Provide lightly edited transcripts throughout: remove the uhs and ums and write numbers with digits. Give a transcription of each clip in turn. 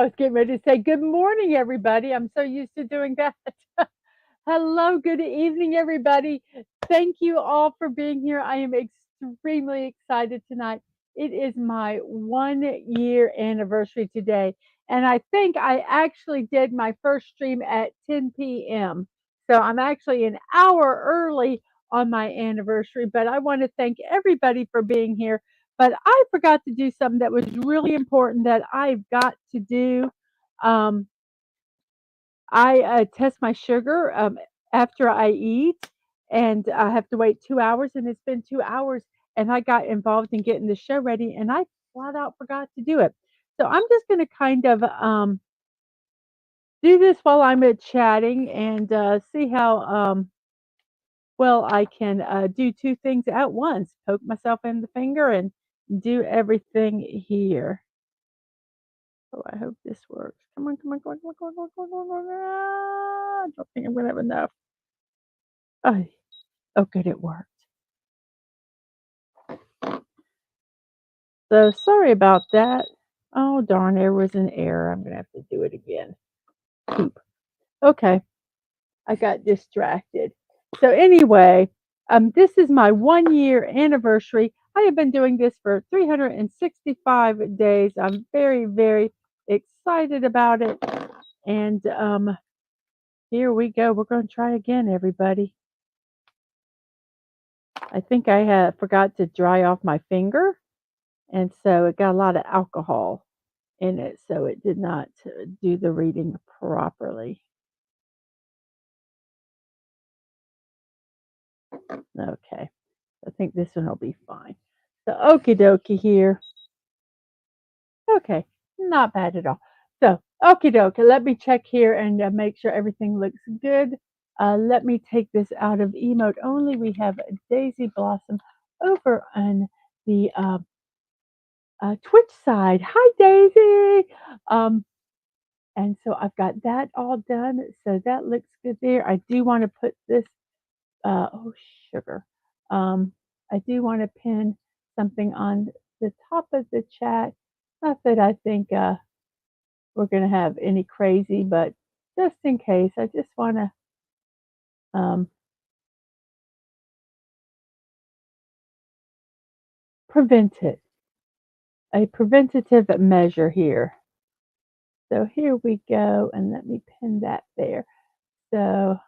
was getting ready to say good morning, everybody. I'm so used to doing that. Hello, good evening, everybody. Thank you all for being here. I am extremely excited tonight. It is my 1 year anniversary today. And I think I actually did my first stream at 10 p.m. So I'm actually an hour early on my anniversary, but I want to thank everybody for being here. But I forgot to do something that was really important that I've got to do. Um, I test my sugar after I eat, and I have to wait 2 hours, and it's been 2 hours, and I got involved in getting the show ready, and I flat out forgot to do it. So I'm just going to kind of do this while I'm chatting and see how well I can do two things at once: poke myself in the finger and do everything here. Oh, I hope this works. Come on, come on, come on, come on, come on, come on, come on, come on. I don't think I'm going to have enough. Oh, oh, good, it worked. So sorry about that. Oh, darn, there was an error. I'm going to have to do it again. Poop. Okay, I got distracted. So anyway, this is my 1 year anniversary. I have been doing this for 365 days. I'm very, very excited about it. And here we go. We're going to try again, everybody. I think I had forgot to dry off my finger, and so it got a lot of alcohol in it, so it did not do the reading properly. Okay, I think this one will be fine. So okie dokie here. Okay, not bad at all. So okie dokie, let me check here and make sure everything looks good. Let me take this out of emote only. We have Daisy Blossom over on the Twitch side. Hi, Daisy. Um, and so I've got that all done. So that looks good there. I do want to put this, oh, sugar. I do want to pin something on the top of the chat. Not that I think we're going to have any crazy, but just in case, I just want to prevent it. A preventative measure here. So here we go, and let me pin that there. So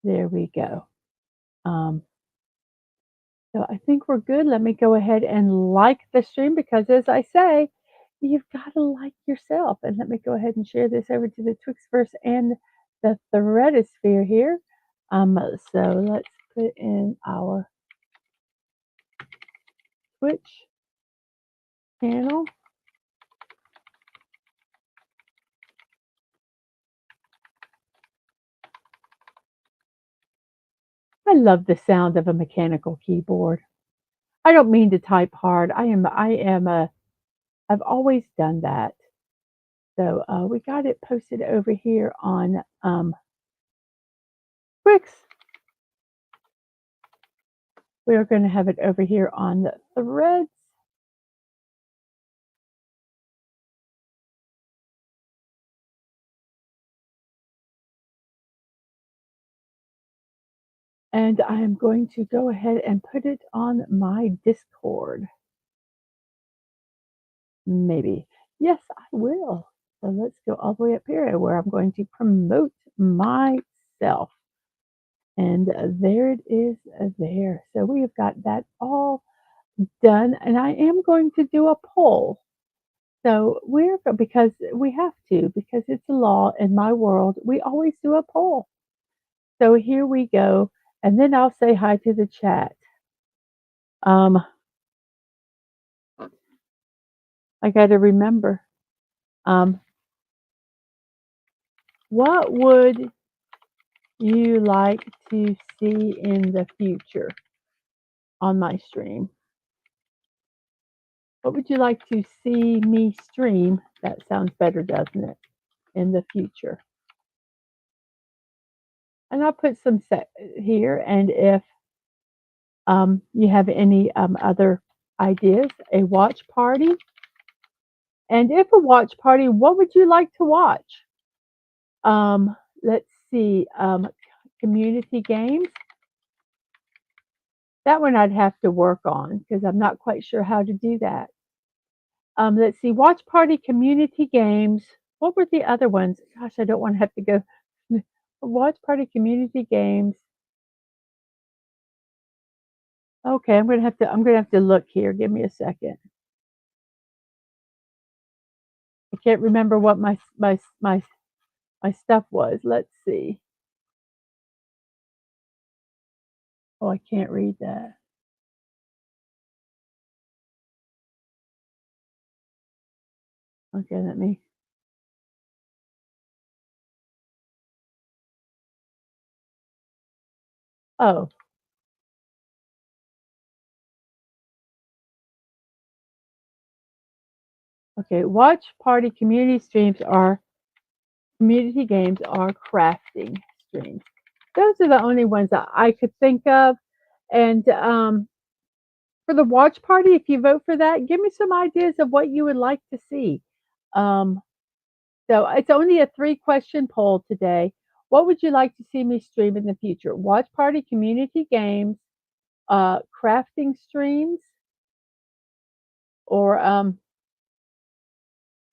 there we go. So I think we're good. Let me go ahead and like the stream because, as I say, you've got to like yourself. And let me go ahead and share this over to the Twixverse and the Threadosphere here. So let's put in our Twitch channel. I love the sound of a mechanical keyboard. I don't mean to type hard. I've always done that. So we got it posted over here on Twix. We are going to have it over here on the Threads. And I am going to go ahead and put it on my Discord. Maybe. Yes, I will. So let's go all the way up here where I'm going to promote myself. And there it is there. So we have got that all done. And I am going to do a poll. So because we have to, because it's a law in my world, we always do a poll. So here we go. And then I'll say hi to the chat. I got to remember, what would you like to see in the future on my stream? What would you like to see me stream? That sounds better, doesn't it? In the future. And I'll put some set here. And if you have any other ideas, a watch party, And if a watch party, what would you like to watch? Um, let's see. Community games. That one I'd have to work on because I'm not quite sure how to do that. Let's see. Watch party, community games. What were the other ones? Gosh, I don't want to have to go. Watch party, community games. Okay, I'm gonna have to look here. Give me a second. I can't remember what my stuff was. Let's see. Oh, I can't read that. Okay, let me. Oh, okay. Watch party community games are crafting streams. Those are the only ones that I could think of. And for the watch party, if you vote for that, give me some ideas of what you would like to see. Um, so it's only a 3 question poll today. What would you like to see me stream in the future? Watch party, community games, crafting streams, or I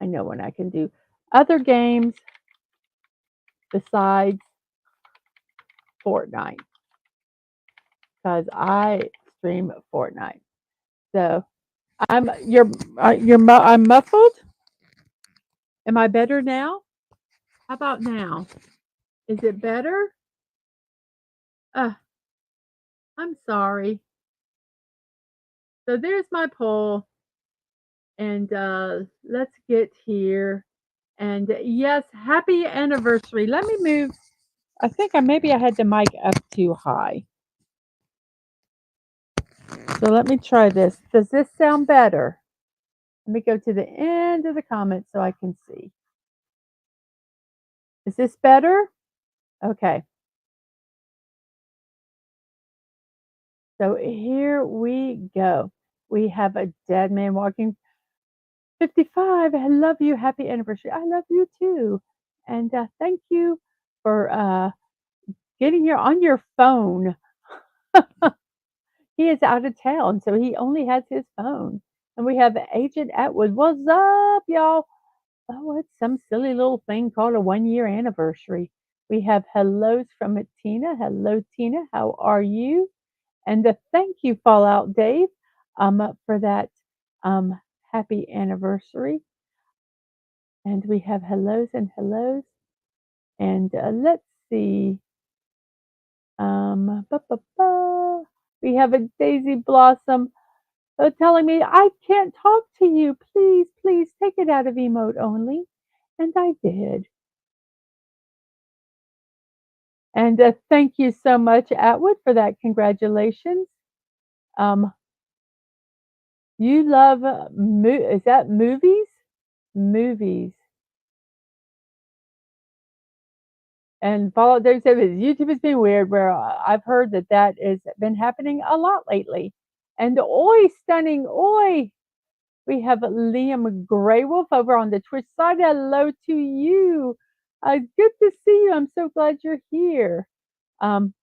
know when I can do other games besides Fortnite because I stream Fortnite. So I'm muffled. Am I better now? How about now? Is it better? Uh, I'm sorry. So there's my poll, and let's get here. And yes, happy anniversary. Let me move. I think maybe I had the mic up too high. So let me try this. Does this sound better? Let me go to the end of the comments so I can see. Is this better? Okay. So here we go. We have a dead man walking 55. I love you. Happy anniversary. I love you too. And thank you for getting here on your phone. He is out of town, so he only has his phone. And we have Agent Atwood. What's up, y'all? Oh, it's some silly little thing called a 1 year anniversary. We have hellos from Tina. Hello, Tina. How are you? And thank you, Fallout Dave, for that um, happy anniversary. And we have hellos and hellos. And let's see. Ba, ba, ba. We have a Daisy Blossom telling me, I can't talk to you. Please, please take it out of emote only. And I did. And thank you so much, Atwood, for that. Congratulations. Um, you love, is that movies? Movies. And Fallout Dave said YouTube has been weird, where I've heard that has been happening a lot lately. And oi, stunning, oi. We have Liam Greywolf over on the Twitch side. Hello to you. Good to see you. I'm so glad you're here. Um,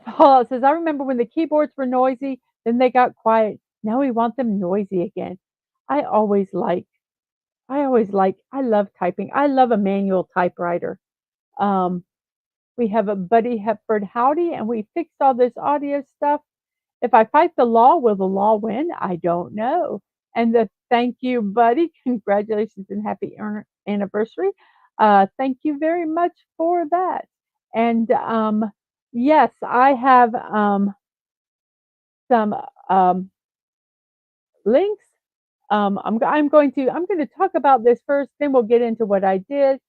Paul says, I remember when the keyboards were noisy, then they got quiet. Now we want them noisy again. I always like, I love typing. I love a manual typewriter. Um, we have a Buddy Hepburn Howdy, and we fixed all this audio stuff. If I fight the law, will the law win? I don't know. And thank you, Buddy. Congratulations and happy anniversary. Thank you very much for that. And yes, I have some links. I'm going to talk about this first, then we'll get into what I did.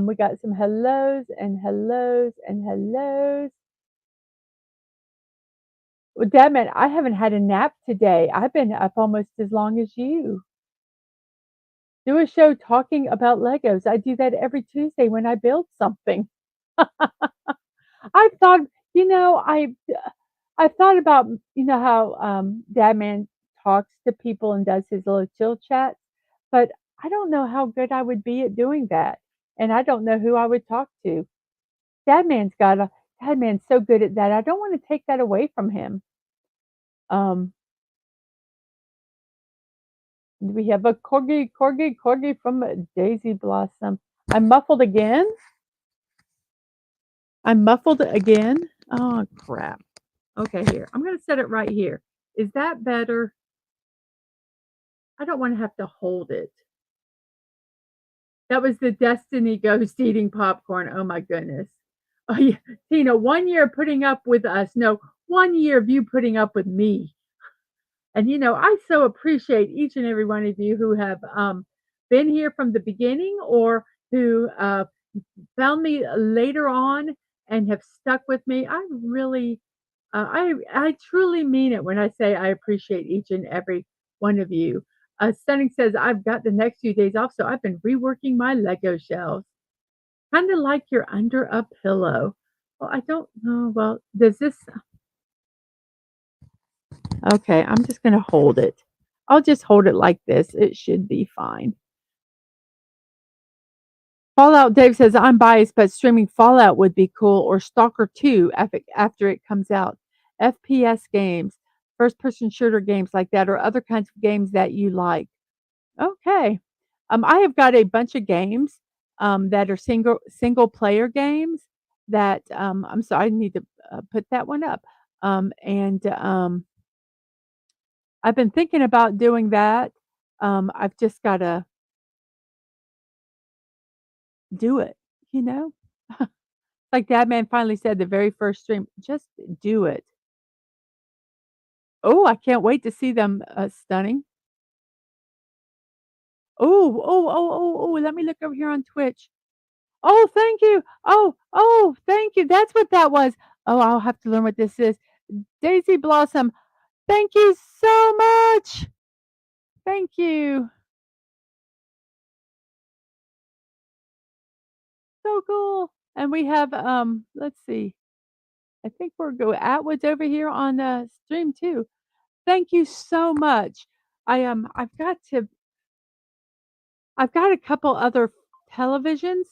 We got some hellos and hellos and hellos. Well, damn it, I haven't had a nap today. I've been up almost as long as you. Do a show talking about Legos. I do that every Tuesday when I build something. I thought, I thought about, how Dadman talks to people and does his little chill chats, but I don't know how good I would be at doing that, and I don't know who I would talk to. Dad man's so good at that. I don't wanna take that away from him. Um, we have a corgi from a Daisy Blossom. I'm muffled again? I'm muffled again? Oh, crap. Okay, here. I'm gonna set it right here. Is that better? I don't wanna have to hold it. That was the Destiny Ghost eating popcorn. Oh my goodness. Oh, yeah. Tina, 1 year putting up with us. No, 1 year of you putting up with me. And I so appreciate each and every one of you who have been here from the beginning or who found me later on and have stuck with me. I really, I truly mean it when I say I appreciate each and every one of you. Stunning says I've got the next few days off, so I've been reworking my Lego shelves. Kind of like you're under a pillow. Well, I don't know. Well, does this? Okay, I'm just gonna hold it. I'll just hold it like this. It should be fine. Fallout Dave says, "I'm biased, but streaming Fallout would be cool, or Stalker 2 after it comes out. FPS games, first-person shooter games like that, or other kinds of games that you like." Okay. I have got a bunch of games, that are single player games that, I'm sorry, I need to, put that one up. And, I've been thinking about doing that. I've just gotta do it, you know? Like Dadman finally said the very first stream, "Just do it." Oh, I can't wait to see them, stunning. Oh, let me look over here on Twitch. Oh, thank you. Oh, thank you. That's what that was. Oh, I'll have to learn what this is. Daisy Blossom, thank you so much. Thank you. So cool. And we have, let's see. I think we're go Atwood's over here on the stream too. Thank you so much. I've got a couple other televisions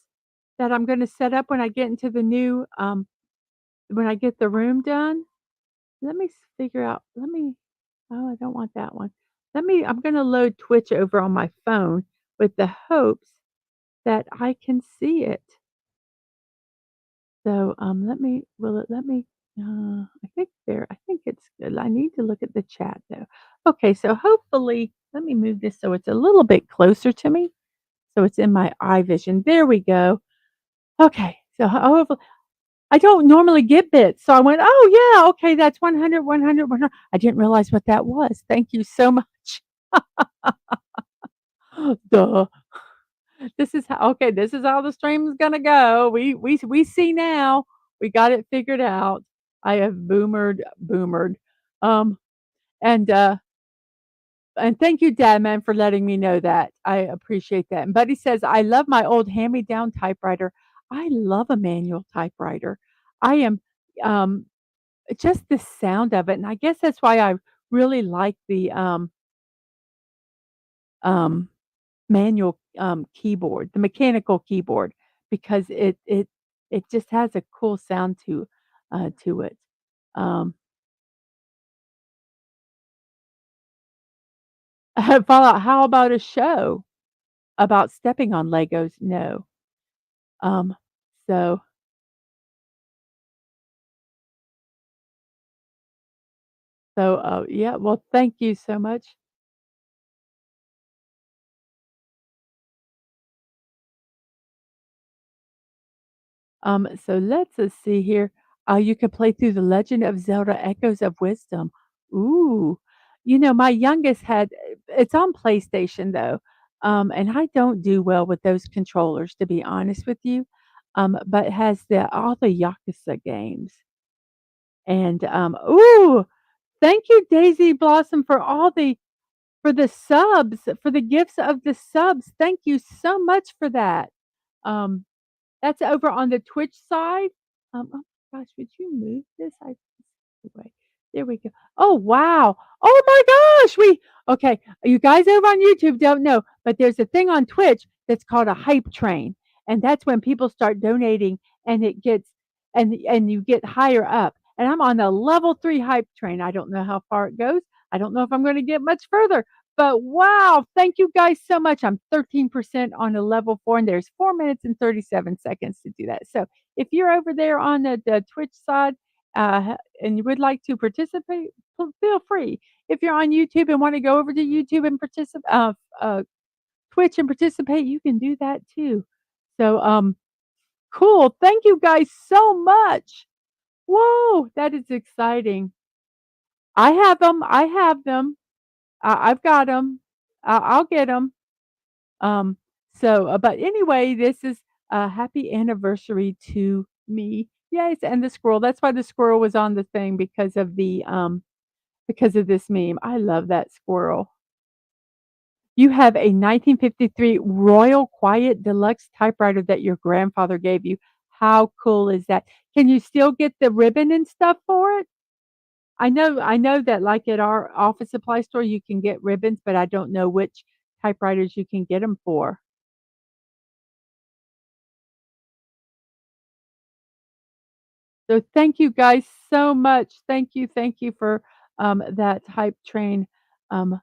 that I'm gonna set up when I get into the new, when I get the room done. Let me figure out, oh, I don't want that one. I'm gonna load Twitch over on my phone with the hopes that I can see it. So, will it let me, I think it's good. I need to look at the chat though. Okay, so hopefully, let me move this so it's a little bit closer to me. So it's in my eye vision. There we go. Okay. So I don't normally get bits. So I went, oh yeah, okay, that's 100, 100, 100. I didn't realize what that was. Thank you so much. Duh. This is how the stream is gonna go. We see now. We got it figured out. I have boomered. Um and thank you, Dadman, for letting me know that. I appreciate that. And Buddy says, I love my old hand-me-down typewriter. I love a manual typewriter. I am just the sound of it. And I guess that's why I really like the um manual, keyboard, the mechanical keyboard, because it just has a cool sound to it. Um, Fallout, how about a show about stepping on Legos? No. Um, so yeah, well, thank you so much. So let's see here. You can play through The Legend of Zelda: Echoes of Wisdom. Ooh, my youngest it's on PlayStation though, and I don't do well with those controllers to be honest with you. But it has all the Yakuza games, and ooh, thank you, Daisy Blossom, for the subs, for the gifts of the subs. Thank you so much for that. Um, that's over on the Twitch side. Oh my gosh, would you move this? Anyway. There we go. Oh, wow. Oh my gosh. Okay. You guys over on YouTube don't know, but there's a thing on Twitch that's called a hype train. And that's when people start donating and it gets and you get higher up. And I'm on the level 3 hype train. I don't know how far it goes. I don't know if I'm going to get much further. But wow, thank you guys so much. I'm 13% on a level 4 and there's 4 minutes and 37 seconds to do that. So, if you're over there on the Twitch side, and you would like to participate, feel free. If you're on YouTube and want to go over to YouTube and participate, Twitch and participate, you can do that too. So, cool. Thank you guys so much. Whoa, that is exciting. I have them. I have them. I've got them. I'll get them. Um, but anyway, this is a happy anniversary to me. Yes, and the squirrel. That's why the squirrel was on the thing because of this meme. I love that squirrel. You have a 1953 Royal Quiet Deluxe typewriter that your grandfather gave you. How cool is that? Can you still get the ribbon and stuff for it? I know that like at our office supply store you can get ribbons, but I don't know which typewriters you can get them for. So thank you guys so much. Thank you for that hype train um,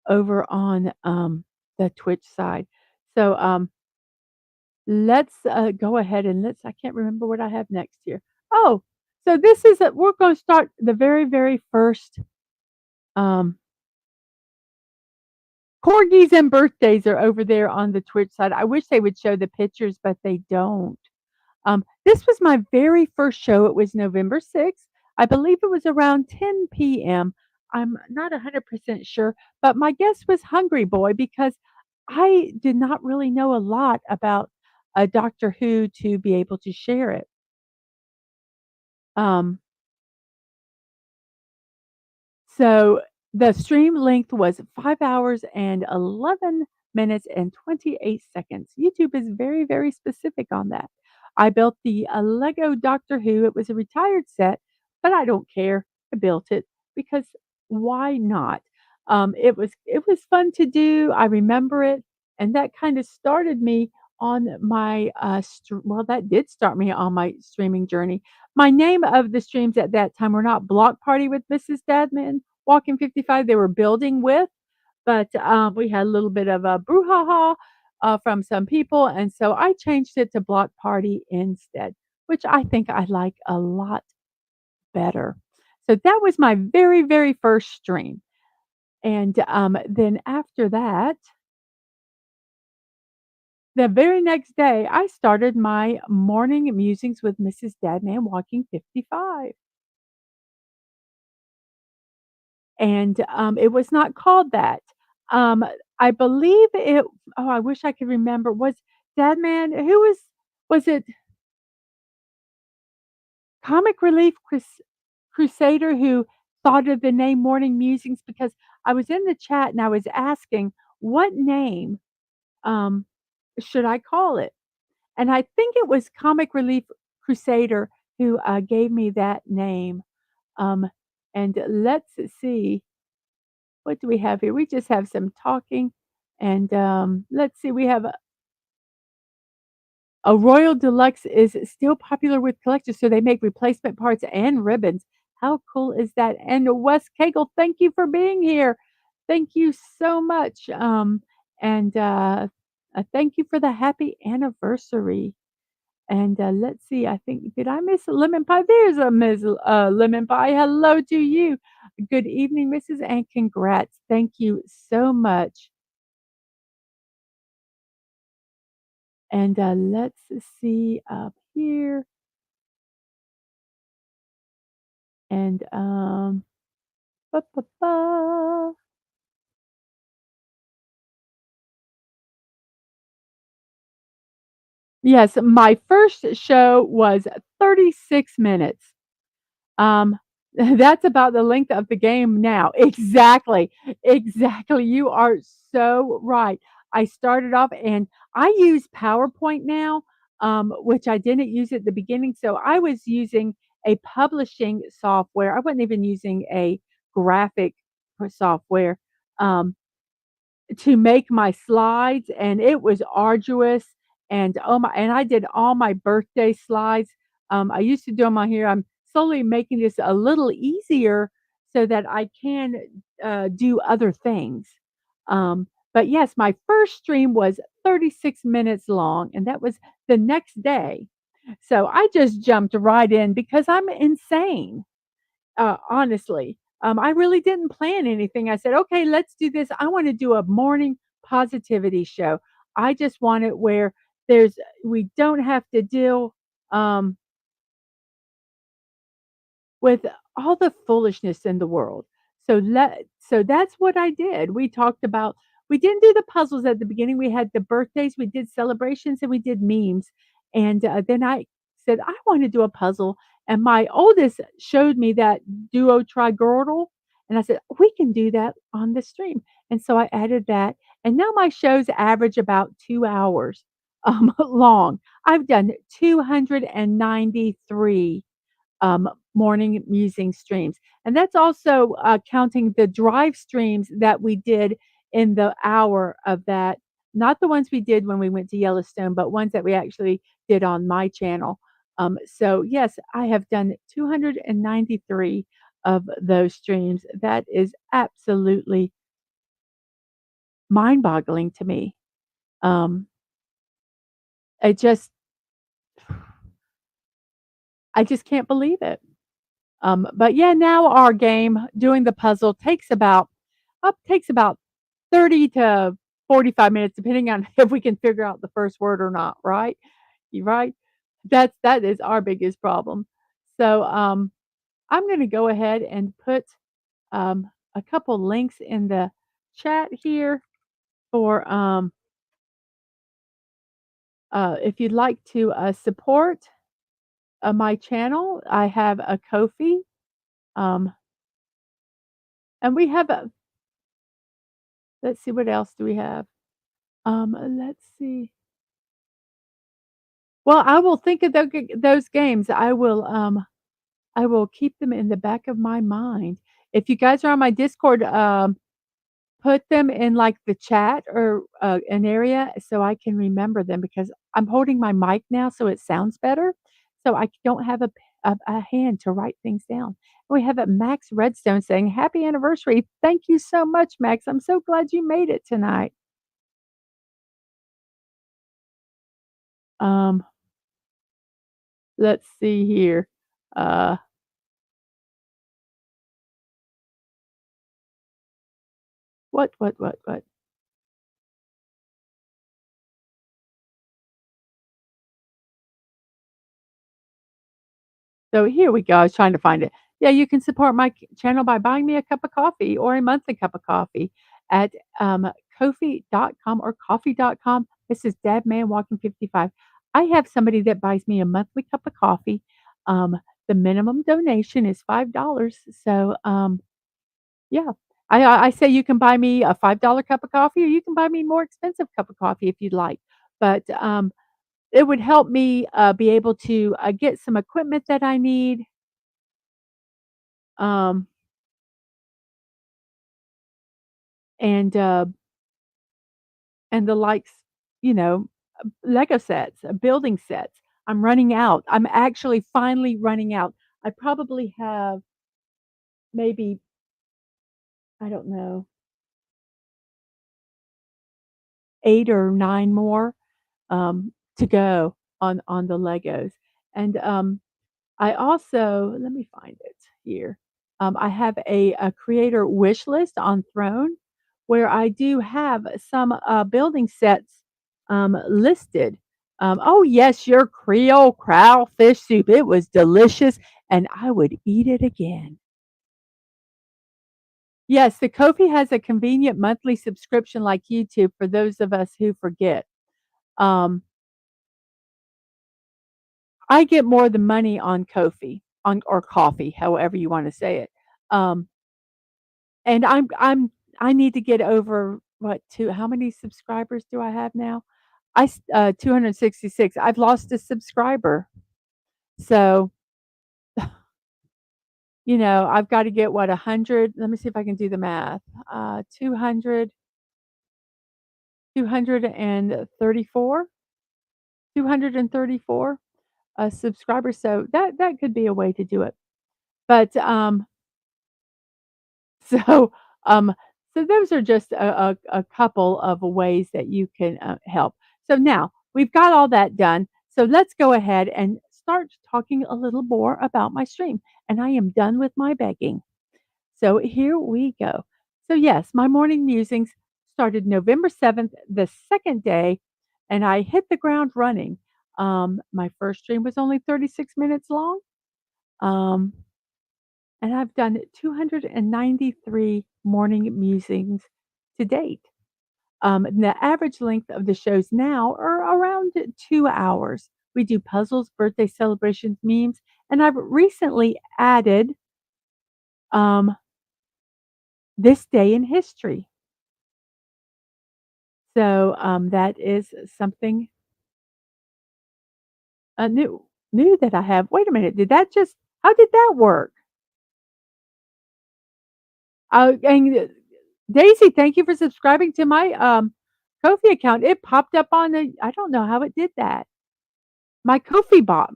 over on the Twitch side. So let's go ahead and I can't remember what I have next here. Oh, so this is we're going to start the very first um, corgis and birthdays are over there on the Twitch side. I wish they would show the pictures, but they don't. This was my very first show. It was November 6th. I believe it was around 10 p.m. I'm not 100% sure, but my guess was Hungry Boy because I did not really know a lot about Doctor Who to be able to share it. Um, So the stream length was 5 hours and 11 minutes and 28 seconds. YouTube is very specific on that. I built the Lego Doctor Who. It was a retired set, but I don't care. I built it because why not? It was fun to do. I remember it, and that kind of started me on my well, that did start me on my streaming journey. My name of the streams at that time were not Block Party with Mrs. Walking 55 they were building with, but, we had a little bit of a brouhaha, from some people, and so I changed it to Block Party instead, which I think I like a lot better. So that was my very first stream, and, then after that, the very next day, I started my morning musings with Mrs. DadmanWalking55. And, it was not called that. Um, I believe it oh, I wish I could remember. Was Dadman who was it Comic Relief Crusader who thought of the name Morning Musings? Because I was in the chat and I was asking, "What name, um, should I call it?" And I think it was Comic Relief Crusader who, gave me that name. Um, and let's see. What do we have here? We just have some talking, and, let's see, we have a Royal Deluxe is still popular with collectors, so they make replacement parts and ribbons. How cool is that? And Wes Cagle, thank you for being here. Thank you so much, and, thank you for the happy anniversary. And, let's see, I think did I miss a lemon pie? There's a Ms. Lemon Pie. Hello to you. Good evening, Mrs., and congrats. Thank you so much. And, let's see up here, and, ba, ba, ba. Yes, my first show was 36 minutes. Um, that's about the length of the game now. Exactly. Exactly. You are so right. I started off and I use PowerPoint now, which I didn't use at the beginning. So I was using a publishing software. I wasn't even using a graphic software. Um, to make my slides, and it was arduous, and, oh my, and I did all my birthday slides. I used to do them on here. I'm slowly making this a little easier so that I can, do other things. But yes, my first stream was 36 minutes long, and that was the next day. So I just jumped right in because I'm insane. Honestly. I really didn't plan anything. I said, "Okay, let's do this. I wanna do a morning positivity show." I just want it where we don't have to deal, um, with all the foolishness in the world. So that's what I did. We didn't do the puzzles at the beginning. We had the birthdays, we did celebrations, and we did memes. And then I said, I want to do a puzzle. And my oldest showed me that duo trigirdle. And I said, we can do that on the stream. And so I added that. And now my shows average about 2 hours long. I've done 293 morning musing streams. And that's also counting the drive streams that we did in the hour of that, not the ones we did when we went to Yellowstone, but ones that we actually did on my channel. So, yes, I have done 293 of those streams. That is absolutely mind boggling to me. Um, I just, I just can't believe it. But yeah, now our game doing the puzzle takes about 30 to 45 minutes, depending on if we can figure out the first word or not, right? You right? That is our biggest problem. So I'm going to go ahead and put a couple links in the chat here for if you'd like to support my channel. I have a Kofi, um, and we have a. Let's see, what else do we have? Let's see. Well, I will think of those games. I will keep them in the back of my mind. If you guys are on my Discord, put them in, like, the chat or, an area so I can remember them because I'm holding my mic now so it sounds better, so I don't have a hand to write things down. We have a Max Redstone saying, "Happy anniversary." Thank you so much, Max. I'm so glad you made it tonight. Um, let's see here. Uh what? So here we go. I was trying to find it. Yeah, you can support my channel by buying me a cup of coffee or a monthly cup of coffee at Ko-fi.com or coffee.com. This is DadmanWalking55. I have somebody that buys me a monthly cup of coffee. Um, the minimum donation is $5. So yeah. I say you can buy me a $5 cup of coffee or you can buy me a more expensive cup of coffee if you'd like. But it would help me be able to get some equipment that I need. Um, and, uh, and the likes, you know, Lego sets, building sets. I'm running out. I'm actually finally running out. I probably have maybe, I don't know, 8 or 9 more, to go on the Legos. And, I also let me find it here. I have a creator wish list on Throne where I do have some building sets listed. Oh yes, your Creole crowfish soup. It was delicious, and I would eat it again. Yes, the Kofi has a convenient monthly subscription like YouTube for those of us who forget. Um, I get more than money on Kofi on or coffee, however you want to say it. Um, And I need to get over what, two how many subscribers do I have now? 266. I've lost a subscriber. So, I've got to get what 100. Let me see if I can do the math. 200, 234, 234 subscribers. So that could be a way to do it. But so um, so those are just a couple of ways that you can help. So now we've got all that done. So let's go ahead and start talking a little more about my stream. And I am done with my begging. So here we go. So, yes, my morning musings started November 7th, the second day, and I hit the ground running. My first stream was only 36 minutes long, um, and I've done 293 morning musings to date. And the average length of the shows now are around 2 hours. We do puzzles, birthday celebrations, memes, and I've recently added um, this day in history. So, that is something, new that I have. Wait a minute, did that just how did that work? And Daisy, thank you for subscribing to my, Ko-fi account. It popped up on the I don't know how it did that. My coffee bot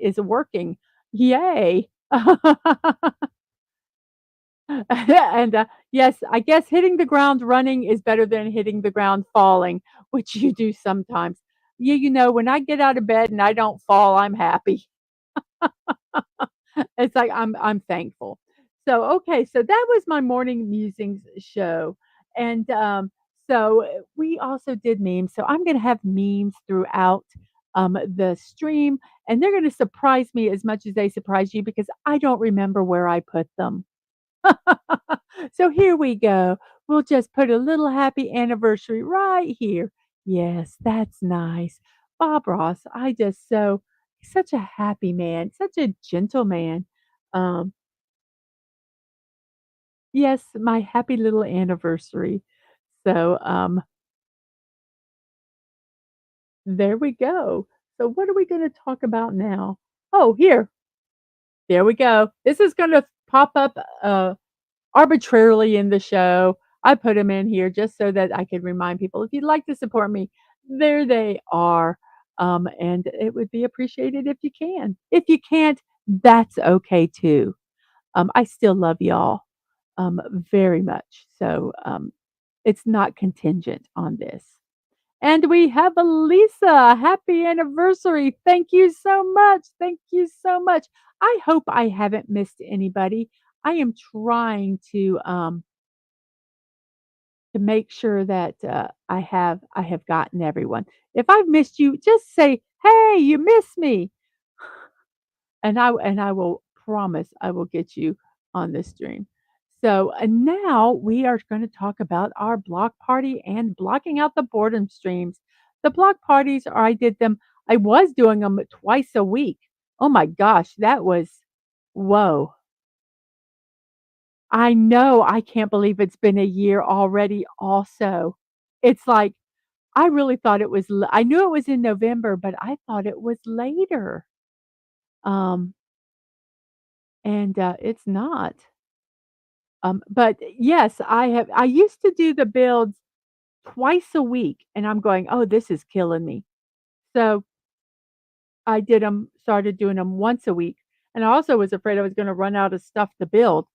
is working. Yay. And, yes, I guess hitting the ground running is better than hitting the ground falling, which you do sometimes. Yeah, when I get out of bed and I don't fall, I'm happy. It's like I'm thankful. So, okay, so that was my morning musings show, and, we also did memes, so I'm gonna have memes throughout, the stream, and they're gonna surprise me as much as they surprise you because I don't remember where I put them. So here we go. We'll just put a little happy anniversary right here. Yes, that's nice. Bob Ross, I just so such a happy man, such a gentleman. Um, yes, my happy little anniversary. So there we go. So what are we going to talk about now? Oh, here. There we go. This is going to pop up arbitrarily in the show. I put them in here just so that I could remind people, if you'd like to support me, there they are. And it would be appreciated if you can. If you can't, that's okay too. I still love y'all very much. So it's not contingent on this. And we have Elisa. Happy anniversary. Thank you so much. Thank you so much. I hope I haven't missed anybody. I am trying to make sure that I have gotten everyone. If I've missed you, just say, "Hey, you missed me," and I will promise I will get you on this stream. So now we are going to talk about our block party and blocking out the boredom streams. The block parties, or I did them. I was doing them twice a week. Oh my gosh, that was whoa. I know. I can't believe it's been a year already. Also, it's like I really thought it was. I knew it was in November, but I thought it was later. Um, and it's not. But yes, I used to do the builds twice a week, and I'm going, "Oh, this is killing me." So I started doing them once a week, and I also was afraid I was gonna run out of stuff to build.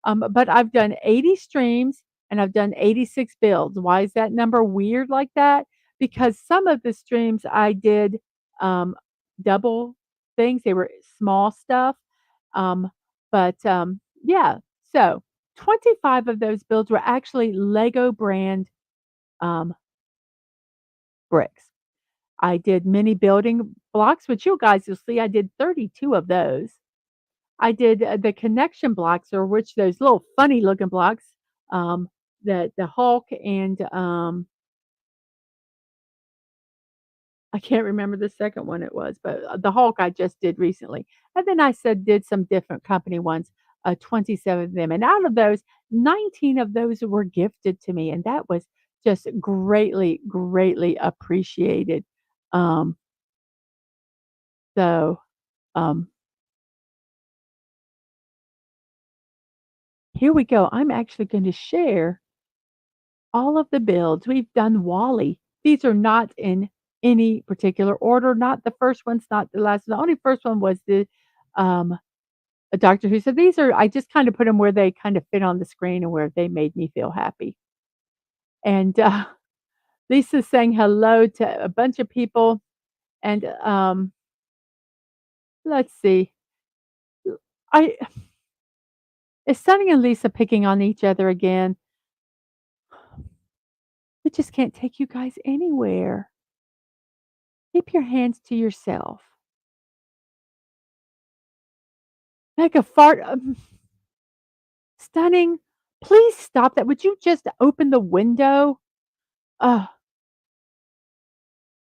But I've done 80 streams and I've done 86 builds. Why is that number weird like that? Because some of the streams I did um, double things. They were small stuff. Um, but yeah, so 25 of those builds were actually Lego brand um, bricks. I did mini building blocks, which you guys will see I did 32 of those. I did the connection blocks, or which those little funny looking blocks, um, the Hulk and I can't remember the second one it was, but the Hulk I just did recently. And then I said did some different company ones, 27 of them. And out of those, 19 of those were gifted to me. And that was just greatly, greatly appreciated. Um, so um here we go. I'm actually going to share all of the builds. We've done Wally. These are not in any particular order. Not the first one's not the last one. The only first one was the um, a Doctor Who. So these are I just kind of put them where they kind of fit on the screen and where they made me feel happy. And Lisa's saying hello to a bunch of people. And let's see. I is Sunny and Lisa picking on each other again? We just can't take you guys anywhere. Keep your hands to yourself. Like a fart. Stunning. Please stop that. Would you just open the window? Uh,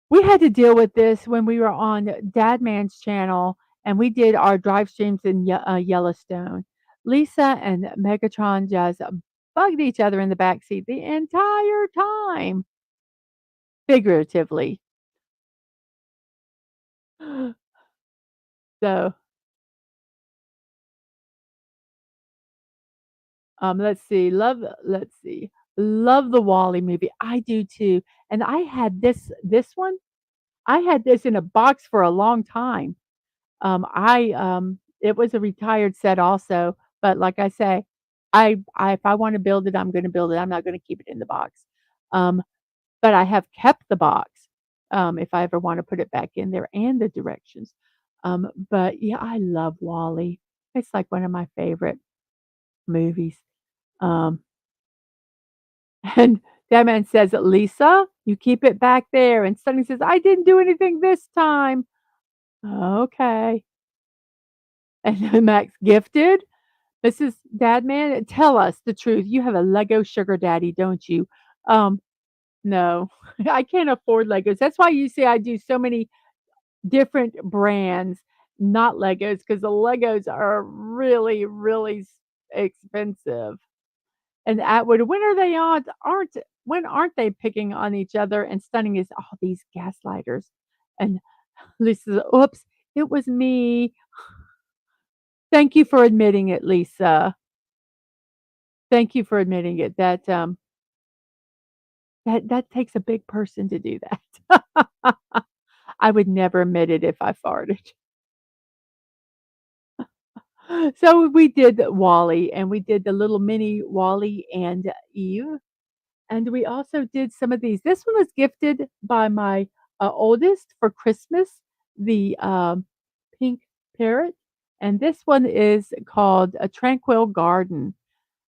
we had to deal with this when we were on Dadman's channel and we did our drive streams in Yellowstone. Lisa and Megatron just bugged each other in the backseat the entire time, figuratively. So, let's see. Love the Wally movie. I do too. And I had this one. I had this in a box for a long time. It was a retired set also, but like I say, I if I want to build it, I'm going to build it. I'm not going to keep it in the box. Um, but I have kept the box. If I ever want to put it back in there and the directions. But yeah, I love Wally. It's like one of my favorite movies. Um, and that man says, Lisa, you keep it back there. And Sonny says, I didn't do anything this time. Okay. And then Max gifted. Mrs. Dadman, tell us the truth. You have a Lego sugar daddy, don't you? Um, no, I can't afford Legos. That's why you see I do so many different brands, not Legos, because the Legos are really, really expensive. And Atwood, when are they on? Aren't they picking on each other and stunning is all these gaslighters? And Lisa, oops, it was me. Thank you for admitting it, Lisa. Thank you for admitting it. That takes a big person to do that. I would never admit it if I farted. So we did Wally, and we did the little mini Wally and Eve, and we also did some of these. This one was gifted by my oldest for Christmas, the pink parrot, and this one is called a Tranquil Garden.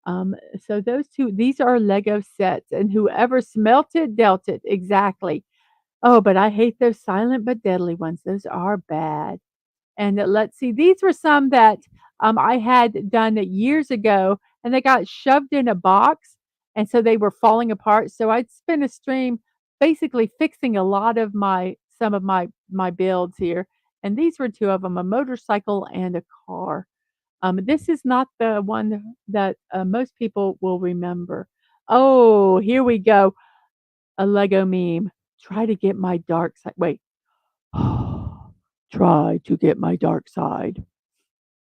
So those two, these are Lego sets, and whoever smelt it dealt it exactly. Oh, but I hate those silent but deadly ones. Those are bad. And let's see, these were some that I had done years ago, and they got shoved in a box, and so they were falling apart. So I'd spent a stream basically fixing a lot of some of my builds here. And these were two of them, a motorcycle and a car. This is not the one that most people will remember. Oh, here we go. A Lego meme. Try to get my dark side. Wait. Try to get my dark side.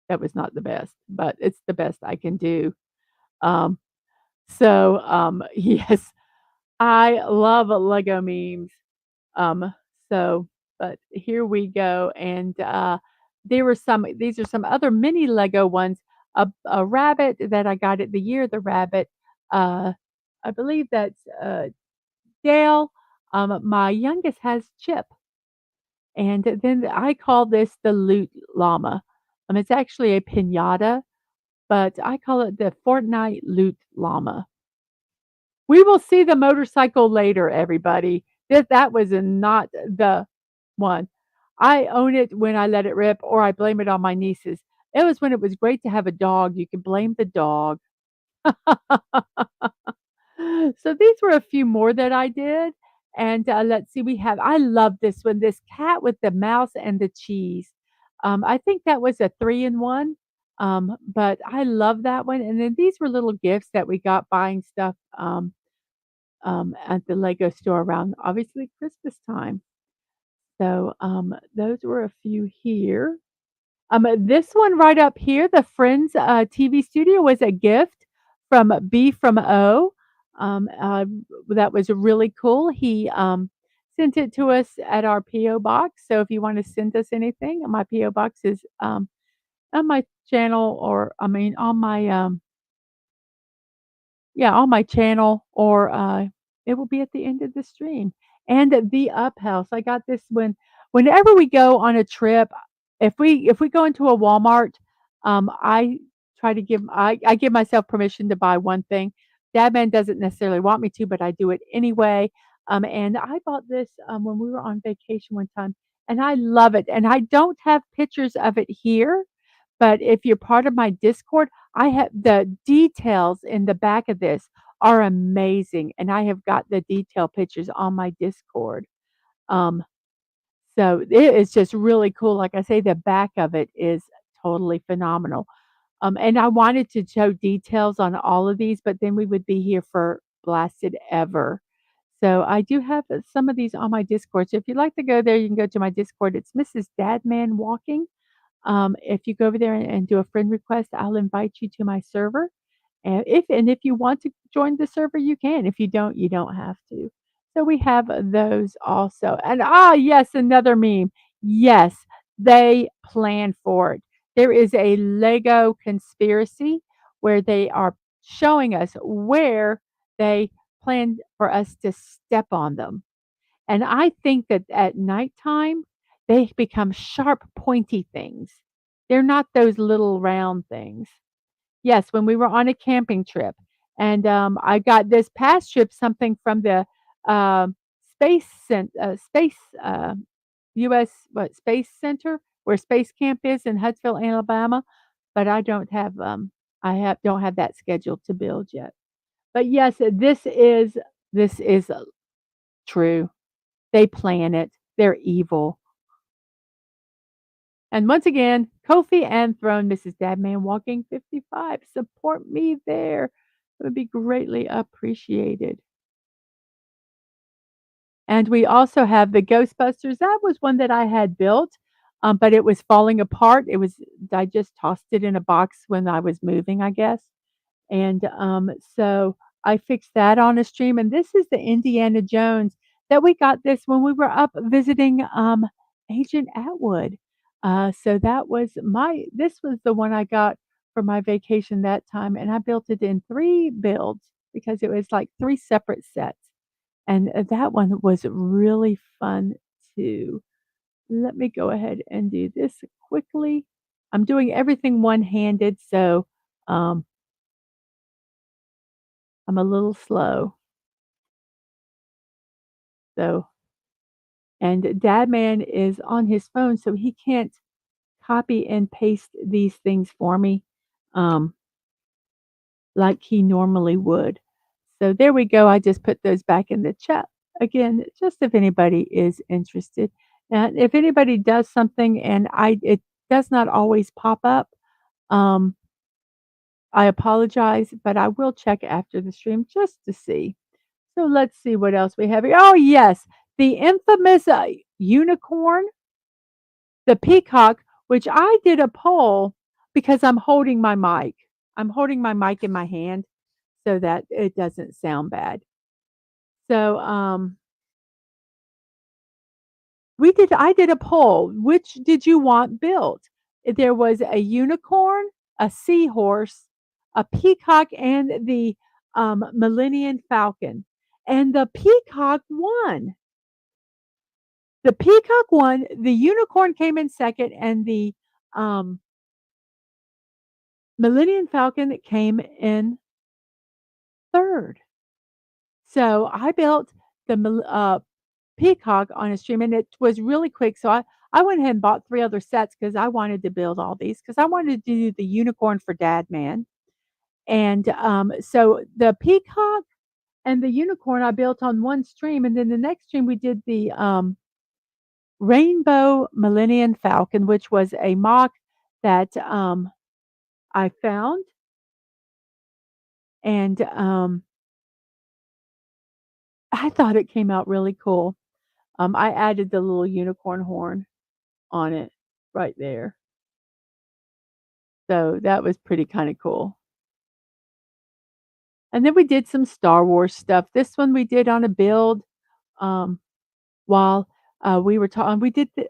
That was not the best, but it's the best I can do. Um, yes, I love Lego memes. Um, so, but here we go. And these are some other mini Lego ones. A rabbit that I got at the year of the rabbit. Uh, I believe that's Dale. My youngest has Chip. And then I call this the loot llama. It's actually a pinata, but I call it the Fortnite loot llama. We will see the motorcycle later, everybody. That was not the one. I own it when I let it rip, or I blame it on my nieces. It was when it was great to have a dog. You can blame the dog. So these were a few more that I did. And let's see, I love this one, this cat with the mouse and the cheese. I think that was a 3-in-1. But I love that one. And then these were little gifts that we got buying stuff at the Lego store around obviously Christmas time. So those were a few here. This one right up here, the Friends TV studio was a gift from B from O. That was really cool. He sent it to us at our PO box. So if you want to send us anything, my PO box is on my channel, or I mean on my yeah, on my channel, or it will be at the end of the stream. And the Up House, I got this whenever we go on a trip. If we go into a Walmart, I try to I give myself permission to buy one thing. Dadman doesn't necessarily want me to, but I do it anyway. And I bought this when we were on vacation one time, and I love it. And I don't have pictures of it here, but if you're part of my Discord, I have the details in the back of this are amazing, and I have got the detail pictures on my Discord. Um, so it is just really cool. Like I say, the back of it is totally phenomenal. And I wanted to show details on all of these, but then we would be here for blasted ever. So I do have some of these on my Discord. So if you'd like to go there, you can go to my Discord. It's Mrs.DadmanWalking. If you go over there and do a friend request, I'll invite you to my server. And if you want to join the server, you can. If you don't, you don't have to. So we have those also. And yes, another meme. Yes, they plan for it. There is a Lego conspiracy where they are showing us where they plan for us to step on them. And I think that at nighttime, they become sharp, pointy things. They're not those little round things. Yes, when we were on a camping trip, and I got this past trip something from the um, space U.S. Space Center, where Space Camp is in Huntsville, Alabama. But I don't have that scheduled to build yet. But yes, this is true. They plan it. They're evil. And once again, Kofi and Throne, Mrs. Dadman Walking 55. Support me there. It would be greatly appreciated. And we also have the Ghostbusters. That was one that I had built, but it was falling apart. I just tossed it in a box when I was moving, I guess. And so I fixed that on a stream. And this is the Indiana Jones that we got this when we were up visiting Agent Atwood. So this was the one I got for my vacation that time. And I built it in 3 builds because it was like 3 separate sets. And that one was really fun too. Let me go ahead and do this quickly. I'm doing everything one handed, so um, I'm a little slow. So, and Dadman is on his phone, so he can't copy and paste these things for me um, like he normally would. So there we go. I just put those back in the chat again, just if anybody is interested. And if anybody does something and it does not always pop up, um, I apologize, but I will check after the stream just to see. So let's see what else we have here. Oh, yes, the infamous unicorn, the peacock, which I did a poll because I'm holding my mic. I'm holding my mic in my hand so that it doesn't sound bad. So I did a poll. Which did you want built? There was a unicorn, a seahorse, a peacock, and the Millennium Falcon. And the peacock won. The peacock won, the unicorn came in second, and the um, Millennium Falcon came in third. So I built the peacock on a stream, and it was really quick. So I went ahead and bought 3 other sets because I wanted to build all these because I wanted to do the unicorn for Dad Man. And so the peacock and the unicorn I built on one stream, and then the next stream we did the Rainbow Millennium Falcon, which was a mock that I found, and I thought it came out really cool. I added the little unicorn horn on it right there. So that was pretty kind of cool. And then we did some Star Wars stuff. This one we did on a build, um, while, we were talking.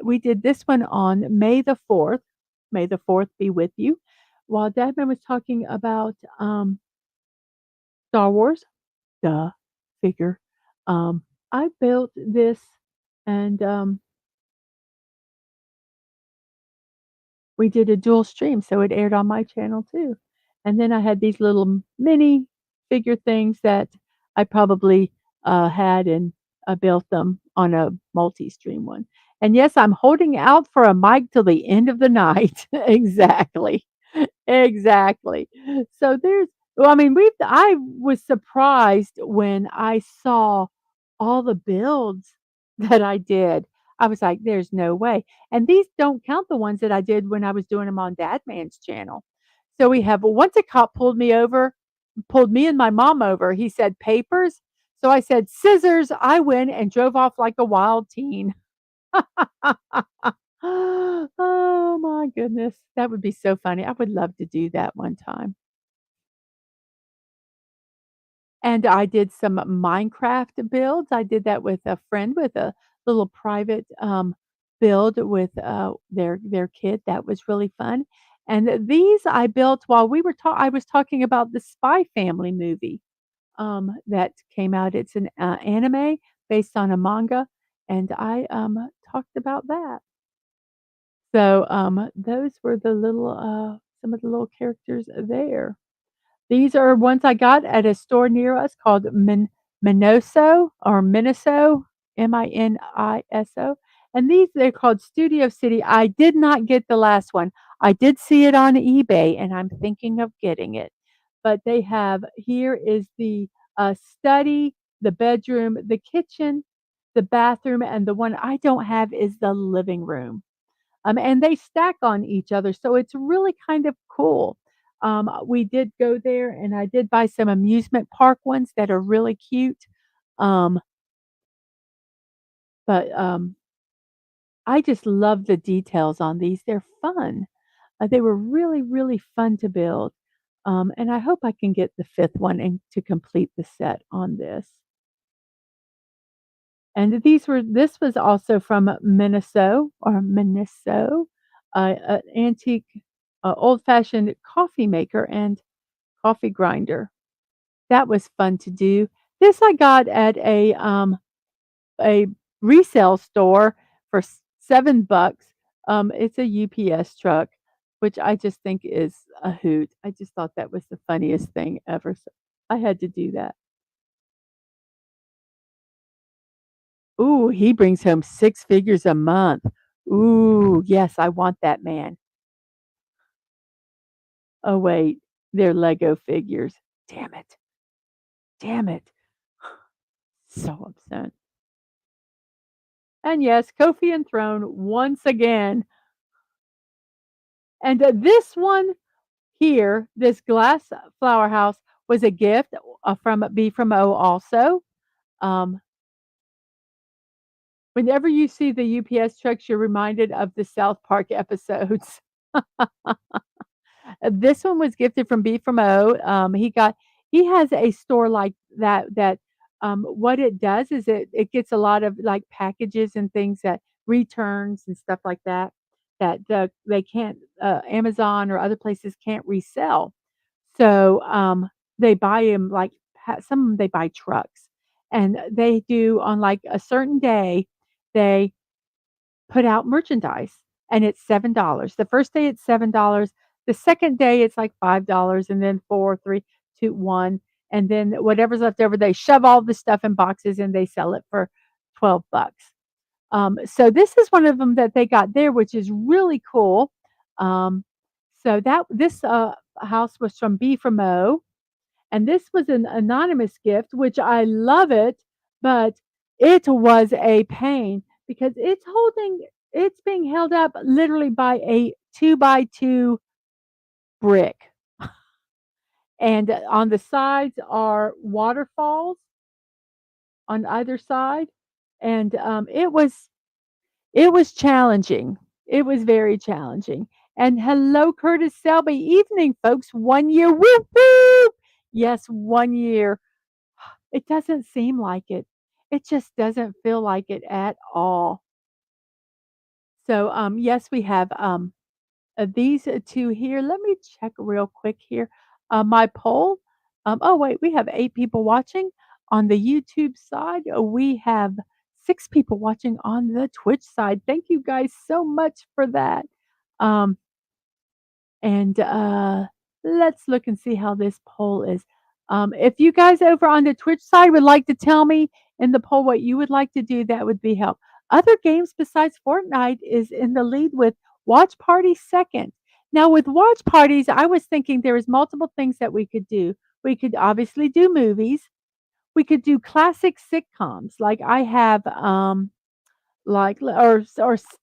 We did this one on May the 4th. May the 4th be with you. While Dadman was talking about, Star Wars, duh, figure, um, I built this and, we did a dual stream, so it aired on my channel too. And then I had these little mini figure things that I probably, had and, built them on a multi-stream one. And yes, I'm holding out for a mic till the end of the night. Exactly. Exactly. So there's well, I mean, I was surprised when I saw all the builds that I did. I was like, "There's no way." And these don't count the ones that I did when I was doing them on Dadman's channel. So we have once a cop pulled me and my mom over. He said, "Papers?" So I said, "Scissors." I went and drove off like a wild teen. Oh my goodness. That would be so funny. I would love to do that one time. And I did some Minecraft builds. I did that with a friend with a little private, build with, their kid. That was really fun. And these I built while I was talking about the Spy Family movie, that came out. It's an, anime based on a manga, and I, talked about that. So, those were the little, some of the little characters there. These are ones I got at a store near us called Miniso, Miniso, and they're called Studio City. I did not get the last one. I did see it on eBay, and I'm thinking of getting it. But they have here is the, study, the bedroom, the kitchen, the bathroom, and the one I don't have is the living room. And they stack on each other, so it's really kind of cool. We did go there, and I did buy some amusement park ones that are really cute. Um, but I just love the details on these. They're fun. They were really, really fun to build. And I hope I can get the fifth one and to complete the set on this. And this was also from Miniso, an antique, old-fashioned coffee maker and coffee grinder. That was fun to do. This I got at a resale store for 7 bucks. It's a UPS truck, which I just think is a hoot. I just thought that was the funniest thing ever, so I had to do that. Ooh, he brings home 6 figures a month. Ooh, yes, I want that man. Oh, wait, they're Lego figures. Damn it. Damn it. So upset. And yes, Kofi and Throne once again. And this one here, this glass flower house was a gift from B from O also. Um, Whenever you see the UPS trucks, you're reminded of the South Park episodes. This one was gifted from B from O. He has a store like that, what it does is it gets a lot of, like, packages and things that returns and stuff like that, they can't, Amazon or other places can't resell. So, they buy 'em, like, some of 'em they buy trucks, and they do on, like, a certain day, they put out merchandise, and it's $7. The first day it's $7, the second day it's like $5, and then 4, 3, 2, 1, and then whatever's left over, they shove all the stuff in boxes and they sell it for 12 bucks. So this is one of them that they got there, which is really cool. Um, so that this, house was from B from O, and this was an anonymous gift, which I love it, but it was a pain because it's being held up literally by a 2 by 2 brick, and on the sides are waterfalls on either side, and, it was challenging. It was very challenging. And hello, Curtis Selby. Evening, folks. 1 year. Whoop, whoop. Yes, 1 year. It doesn't seem like it. It just doesn't feel like it at all. So, yes, we have, these, 2 here. Let me check real quick here. My poll, oh, wait, we have 8 people watching on the YouTube side. We have 6 people watching on the Twitch side. Thank you guys so much for that. Um And, let's look and see how this poll is. If you guys over on the Twitch side would like to tell me in the poll what you would like to do, that would be help. Other games besides Fortnite is in the lead with Watch Party second. Now with watch parties, I was thinking there was multiple things that we could do. We could obviously do movies. We could do classic sitcoms like I have, like or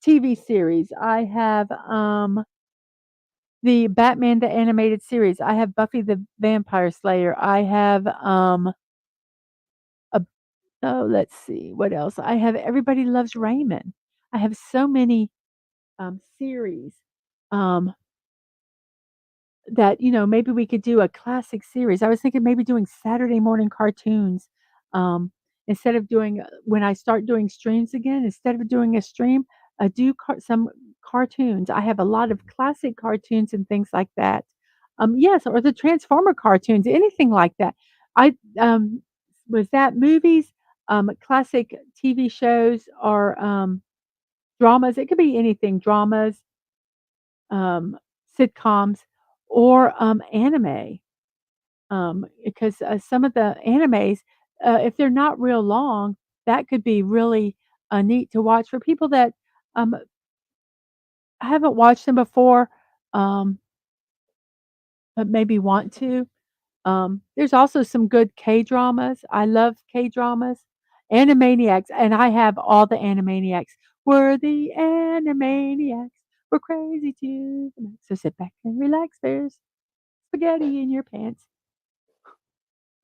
TV series. I have, the Batman the Animated Series. I have Buffy the Vampire Slayer. I have, a oh, let's see, what else? I have Everybody Loves Raymond. I have so many, series, um, that, maybe we could do a classic series. I was thinking maybe doing Saturday morning cartoons, instead of doing when I start doing streams again, instead of doing a stream, do some cartoons. I have a lot of classic cartoons and things like that. Yes, or the Transformer cartoons, anything like that. I was that movies, classic TV shows, or dramas. It could be anything, dramas, um, sitcoms, or anime. Because some of the animes, if they're not real long, that could be really neat to watch for people that um, haven't watched them before, um, but maybe want to. There's also some good K-dramas. I love K-dramas. Animaniacs, and I have all the Animaniacs. We're the Animaniacs. We're crazy to the max. So sit back and relax. There's spaghetti in your pants.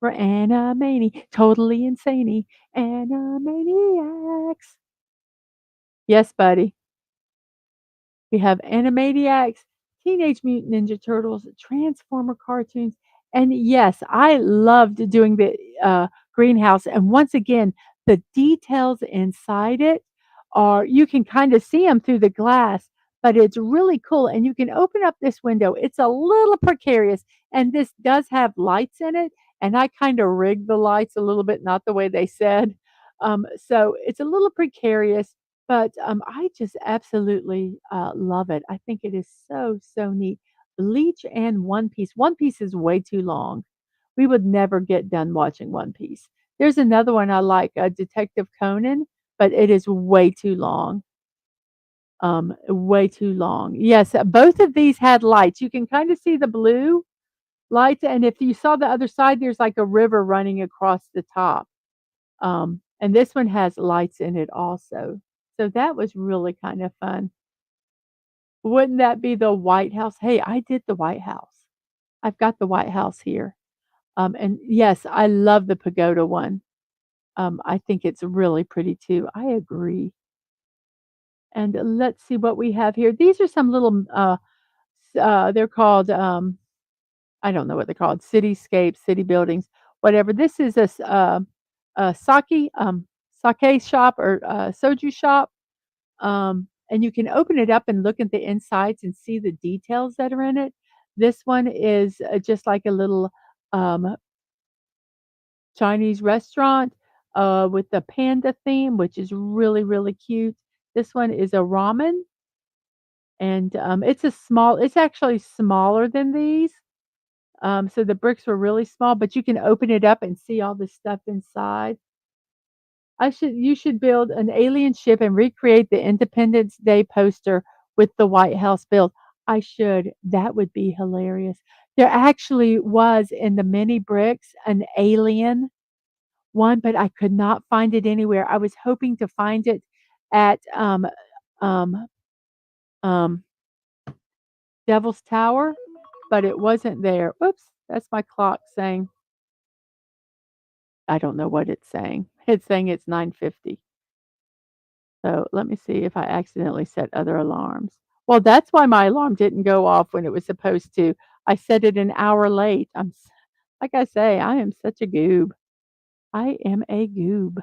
We're totally insane Animaniacs. Yes, buddy. We have Animaniacs, Teenage Mutant Ninja Turtles, Transformer cartoons, and yes, I loved doing the, greenhouse, and once again, the details inside it are you can kinda see them through the glass, but it's really cool, and you can open up this window. It's a little precarious, and this does have lights in it, and I kinda rigged the lights a little bit, not the way they said, so it's a little precarious, but, I just absolutely, love it. I think it is so, so neat. Bleach and One Piece. One Piece is way too long. We would never get done watching One Piece. There's another one I like, Detective Conan, but it is way too long. Way too long. Yes, both of these had lights. You can kinda see the blue lights, and if you saw the other side, there's like a river running across the top. And this one has lights in it also. So that was really kind of fun. Wouldn't that be the White House? Hey, I did the White House. I've got the White House here. And yes, I love the pagoda one. I think it's really pretty too. I agree. And let's see what we have here. These are some little, they're called, I don't know what they're called, cityscapes, city buildings, whatever. This is a sake shop or soju shop. And you can open it up and look at the insides and see the details that are in it. This one is just like a little um, Chinese restaurant with the panda theme, which is really, really cute. This one is a ramen, and it's actually smaller than these. So the bricks were really small, but you can open it up and see all the stuff inside. You should build an alien ship and recreate the Independence Day poster with the White House build. I should. That would be hilarious. There actually was in the mini bricks an alien one, but I could not find it anywhere. I was hoping to find it at um, um, Devil's Tower, but it wasn't there. Oops, that's my clock saying I don't know what it's saying. It's saying it's 9:50. So let me see if I accidentally set other alarms. Well, that's why my alarm didn't go off when it was supposed to. I set it an hour late. Like I say, I am such a goob. I am a goob.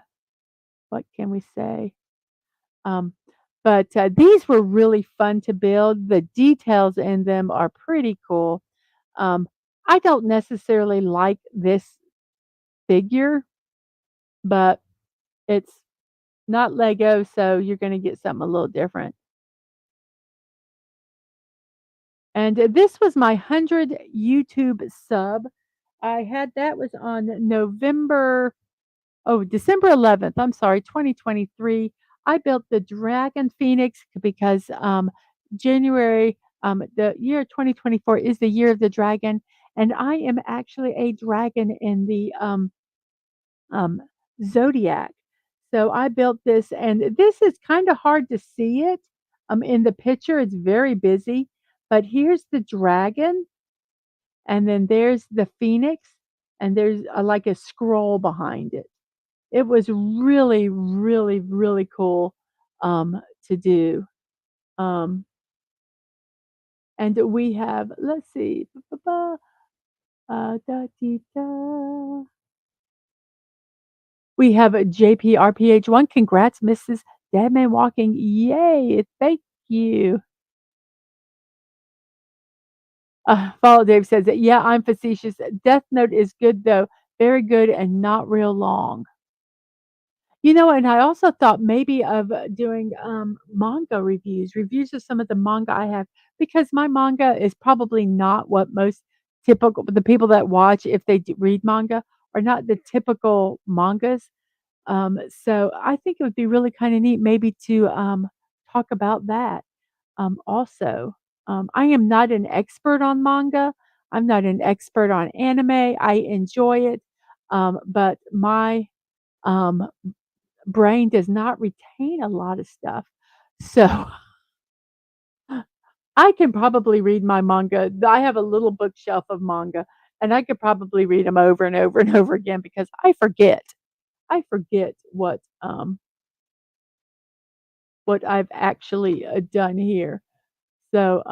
What can we say? Um, but these were really fun to build. The details in them are pretty cool. Um, I don't necessarily like this figure, but it's not Lego, so you're gonna get something a little different. And this was my 100 YouTube sub. I had that was on December 11th, I'm sorry, 2023. I built the Dragon Phoenix because, January, the year 2024 is the year of the dragon, and I am actually a dragon in the, um, zodiac. So I built this, and this is kinda hard to see it, in the picture, it's very busy, but here's the dragon, and then there's the phoenix, and there's, like, a scroll behind it. It was really, really, really cool, to do. Um, and we have let's see, da dee da. We have a JPRPH1. Congrats, Mrs. Deadman Walking. Yay, thank you. Follow Dave says that, yeah, I'm facetious. Death Note is good though, very good and not real long. And I also thought maybe of doing manga reviews of some of the manga I have, because my manga is probably not what most typical the people that watch, if they read manga, are not the typical mangas. So I think it would be really kind of neat maybe to talk about that also. I am not an expert on manga. I'm not an expert on anime. I enjoy it, but my um, brain does not retain a lot of stuff. So I can probably read my manga. I have a little bookshelf of manga, and I could probably read them over and over and over again because I forget. I forget what I've actually done here. So,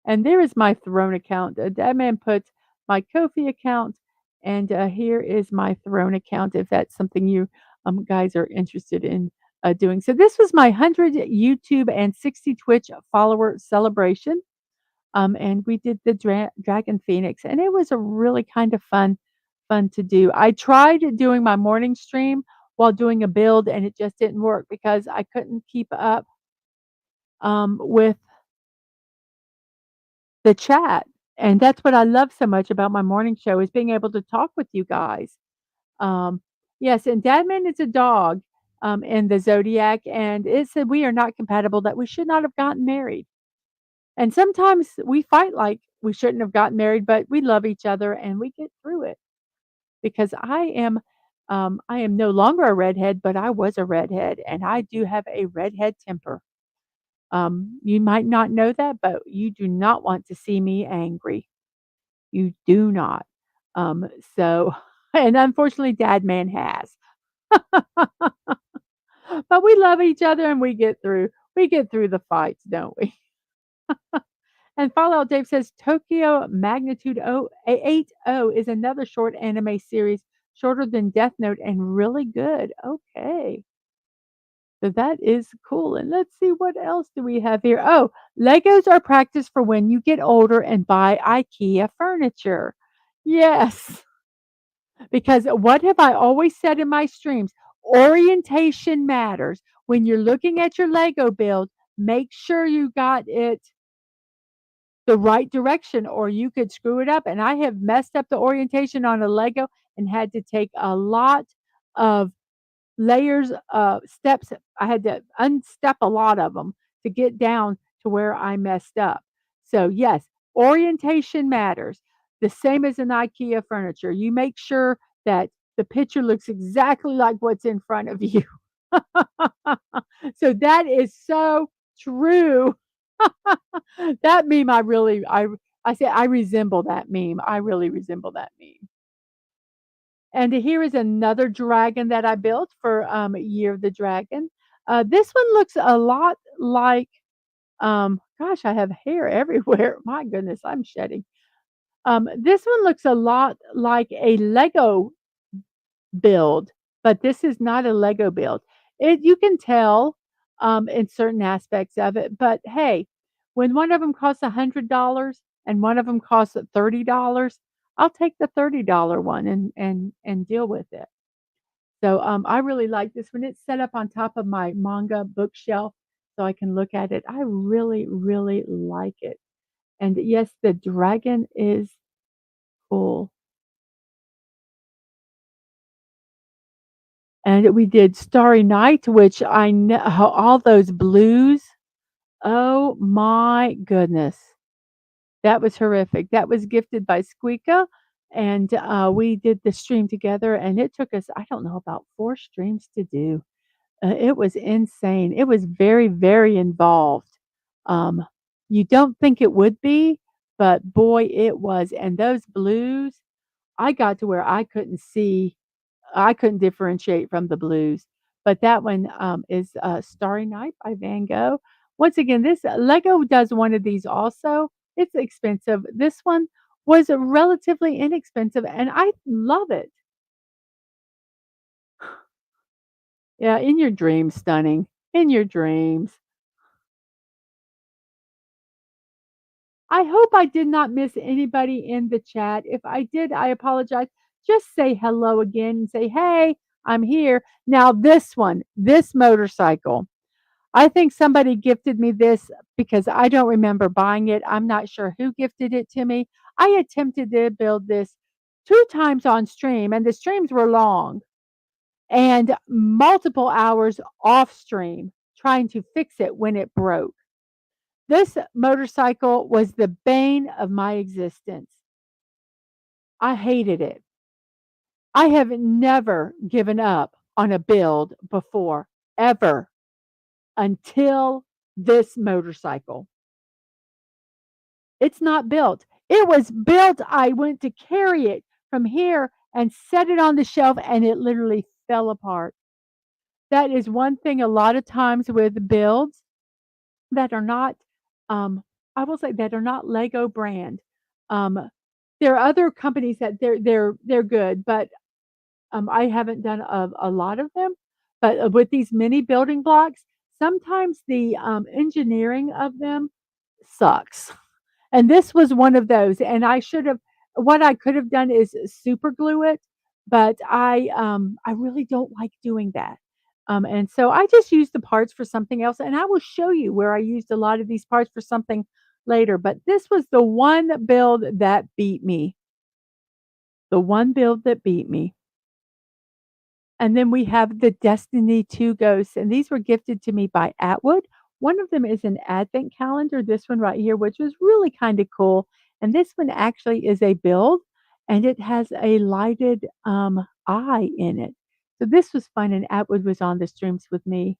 and there is my Throne account. That man puts my Kofi account, and here is my Throne account if that's something you guys are interested in doing. So this was my 100 YouTube and 60 Twitch follower celebration, and we did the Dragon Phoenix, and it was a really kind of fun to do. I tried doing my morning stream while doing a build, and it just didn't work because I couldn't keep up with the chat, and that's what I love so much about my morning show is being able to talk with you guys. Um, yes, and Dadman is a dog, in the zodiac, and it said we are not compatible, that we should not have gotten married. And sometimes we fight like we shouldn't have gotten married, but we love each other and we get through it because I am no longer a redhead, but I was a redhead, and I do have a redhead temper. You might not know that, but you do not want to see me angry. You do not. Um, so and unfortunately, Dad Man has. But we love each other and we get through the fights, don't we? And Fallout Dave says Tokyo Magnitude 80 is another short anime series, shorter than Death Note and really good. Okay. So that is cool. And let's see what else do we have here. Oh, Legos are practice for when you get older and buy IKEA furniture. Yes. Because what have I always said in my streams? Orientation matters. When you're looking at your Lego build, make sure you got it the right direction or you could screw it up. And I have messed up the orientation on a Lego and had to take a lot of layers, steps. I had to unstep a lot of them to get down to where I messed up. So, yes, orientation matters. The same as in IKEA furniture. You make sure that the picture looks exactly like what's in front of you. So that is so true. That meme I say I resemble that meme. I really resemble that meme. And here is another dragon that I built for Year of the Dragon. This one looks a lot like gosh, I have hair everywhere. My goodness, I'm shedding. This one looks a lot like a Lego build, but this is not a Lego build. You can tell in certain aspects of it, but hey, when one of them costs $100 and one of them costs $30, I'll take the $30 one and deal with it. So I really like this one. It's set up on top of my manga bookshelf so I can look at it. I really, really like it. And yes, the dragon is cool. And we did Starry Night, which I know all those blues. Oh my goodness. That was horrific. That was gifted by Squeaka, and, we did the stream together, and it took us, I don't know, about 4 streams to do. It was insane. It was very, very involved. Um, you don't think it would be, but boy, it was, and those blues, I got to where I couldn't differentiate from the blues, but that one, is, Starry Night by Van Gogh. Once again, this Lego does one of these also. It's expensive. This one was relatively inexpensive, and I love it. Yeah, in your dreams, stunning. In your dreams. I hope I did not miss anybody in the chat. If I did, I apologize. Just say hello again and say, "Hey, I'm here." Now this motorcycle, I think somebody gifted me this because I don't remember buying it. I'm not sure who gifted it to me. I attempted to build this 2 times on stream, and the streams were long, and multiple hours off stream trying to fix it when it broke. This motorcycle was the bane of my existence. I hated it. I have never given up on a build before, ever, until this motorcycle. It's not built. It was built. I went to carry it from here and set it on the shelf, and it literally fell apart. That is one thing a lot of times with builds that are not, um, I will say that are not Lego brand. Um, there are other companies that they're good, but I haven't done a lot of them. But with these mini building blocks, sometimes the engineering of them sucks. And this was one of those, and I should have what I could have done is super glue it, but I really don't like doing that. And so I just used the parts for something else, and I will show you where I used a lot of these parts for something later, but this was the one build that beat me. The one build that beat me. And then we have the Destiny 2 ghosts, and these were gifted to me by Atwood. One of them is an advent calendar, this one right here, which was really kind of cool. And this one actually is a build, and it has a lighted eye in it. So this was fun, and Atwood was on the streams with me.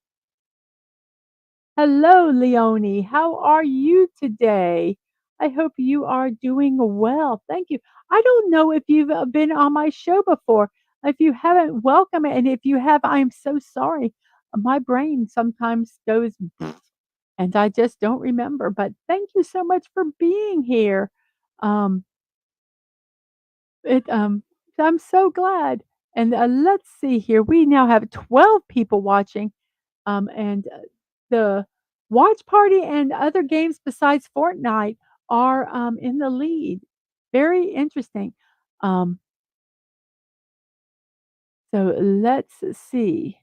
Hello, Leonie. How are you today? I hope you are doing well. Thank you. I don't know if you've been on my show before. If you haven't, welcome. And if you have, I'm so sorry. My brain sometimes goes and I just don't remember. But thank you so much for being here. Um, it I'm so glad. And let's see here. We now have 12 people watching. And the watch party and other games besides Fortnite are in the lead. Very interesting. Um, so let's see.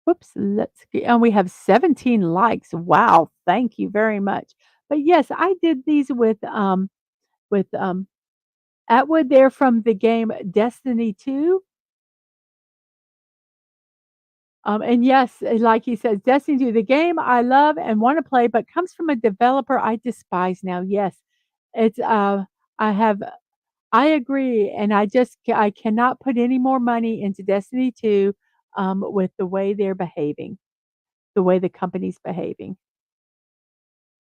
Whoops, let's get, and we have 17 likes. Wow, thank you very much. But yes, I did these with Atwood there from the game Destiny 2. And yes, like he says, Destiny 2, the game I love and want to play, but comes from a developer I despise now. Yes, it's I have I agree, and I cannot put any more money into Destiny 2 with the way they're behaving, the way the company's behaving.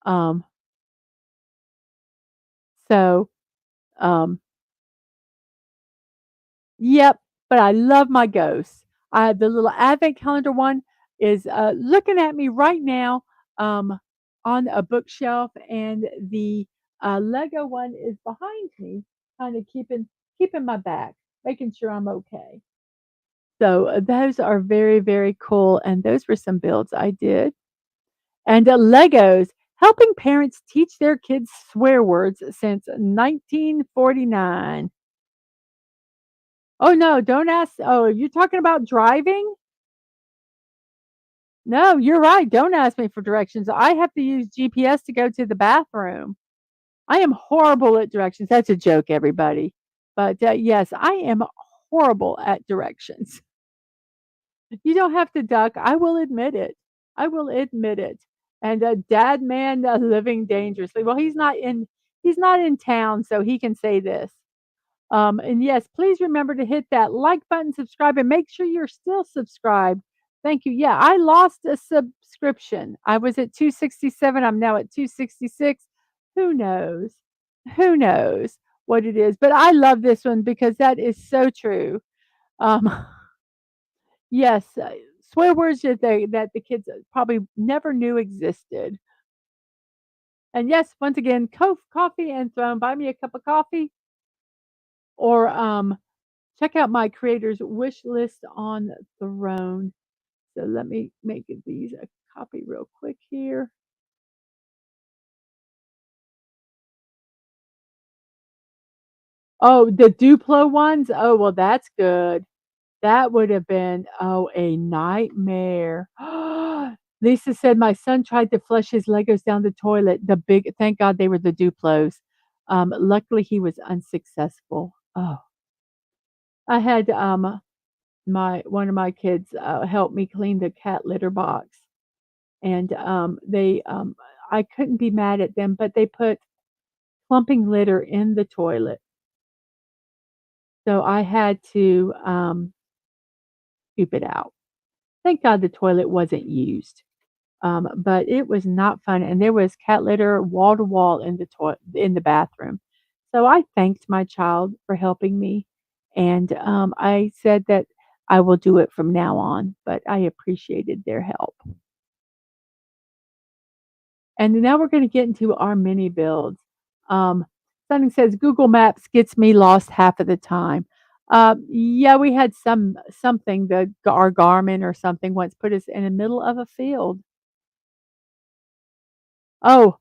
Um, so um, Yep, but I love my ghosts. The little advent calendar one is looking at me right now um, on a bookshelf, and the Lego one is behind me, kind of keeping my back, making sure I'm okay. So those are very, very cool, and those were some builds I did. And Legos, helping parents teach their kids swear words since 1949. Oh no, don't ask. Oh, you're talking about driving? No, you're right. Don't ask me for directions. I have to use GPS to go to the bathroom. I am horrible at directions. That's a joke, everybody. But yes, I am horrible at directions. You don't have to duck. I will admit it. I will admit it. And dad man living dangerously. Well, he's not in town, so he can say this. And yes, please remember to hit that like button, subscribe, and make sure you're still subscribed. Thank you. Yeah, I lost a subscription. I was at 267. I'm now at 266. Who knows? Who knows what it is? But I love this one because that is so true. Um, yes, swear words that the kids probably never knew existed. And yes, once again, coffee and throne. Buy me a cup of coffee or check out my creator's wish list on Throne. So let me make these a copy real quick here. Oh, the Duplo ones? Oh, well, that's good. That would have been, oh, a nightmare. Lisa said, my son tried to flush his Legos down the toilet. Thank God they were the Duplos. Luckily, he was unsuccessful. Oh, I had my one of my kids help me clean the cat litter box, and they I couldn't be mad at them, but they put clumping litter in the toilet, so I had to scoop it out. Thank God the toilet wasn't used, but it was not fun, and there was cat litter wall to wall in the bathroom. So I thanked my child for helping me, and I said that I will do it from now on. But I appreciated their help. And now we're going to get into our mini builds. Um, Sunny says Google Maps gets me lost half of the time. Yeah, we had something our Garmin or something once put us in the middle of a field. Oh,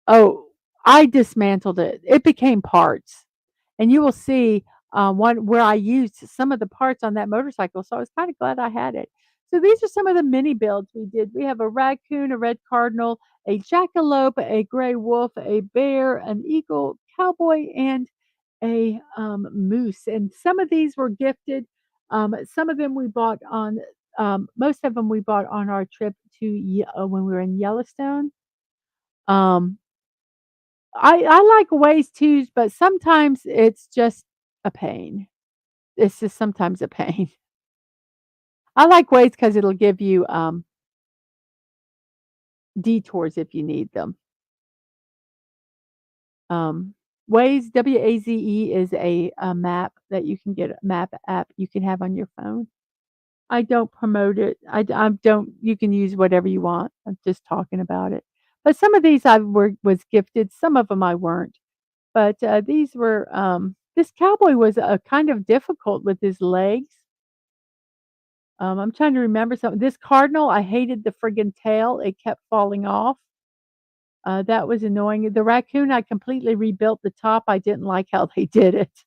oh, I dismantled it. It became parts, and you will see one where I used some of the parts on that motorcycle. So I was kind of glad I had it. So these are some of the mini builds we did. We have a raccoon, a red cardinal, a jackalope, a gray wolf, a bear, an eagle, cowboy, and a moose. And some of these were gifted. Some of them we bought on. Most of them we bought on our trip to when we were in Yellowstone. Um, I like ways too, but sometimes it's just a pain. It's just sometimes a pain. I like ways because 'cause it'll give you, detours if you need them. Um, Waze, Waze is a map that you can get a map app you can have on your phone. I don't promote it. I don't you can use whatever you want. I'm just talking about it. But some of these I was gifted, some of them I weren't. But, these were, this cowboy was, kind of difficult with his legs. I'm trying to remember something. This cardinal, I hated the friggin' tail. It kept falling off. That was annoying. The raccoon, I completely rebuilt the top. I didn't like how they did it.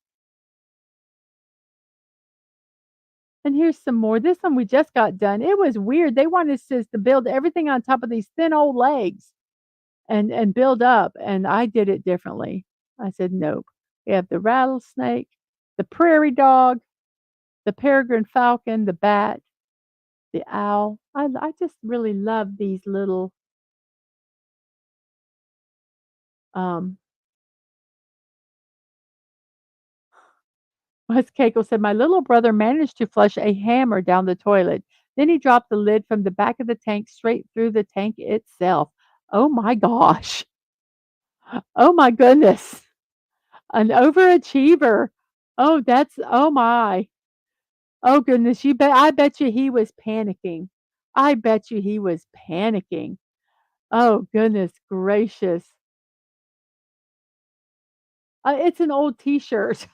And here's some more. This one we just got done. It was weird. They wanted us to build everything on top of these thin old legs and build up, and I did it differently. I said, "Nope." We have the rattlesnake, the prairie dog, the peregrine falcon, the bat, the owl. I just really love these little, um Wes Cagle said, "My little brother managed to flush a hammer down the toilet. Then he dropped the lid from the back of the tank straight through the tank itself." Oh my gosh. Oh my goodness. An overachiever. Oh my. Oh goodness, I bet you he was panicking. I bet you he was panicking. Oh goodness gracious. It's an old T-shirt.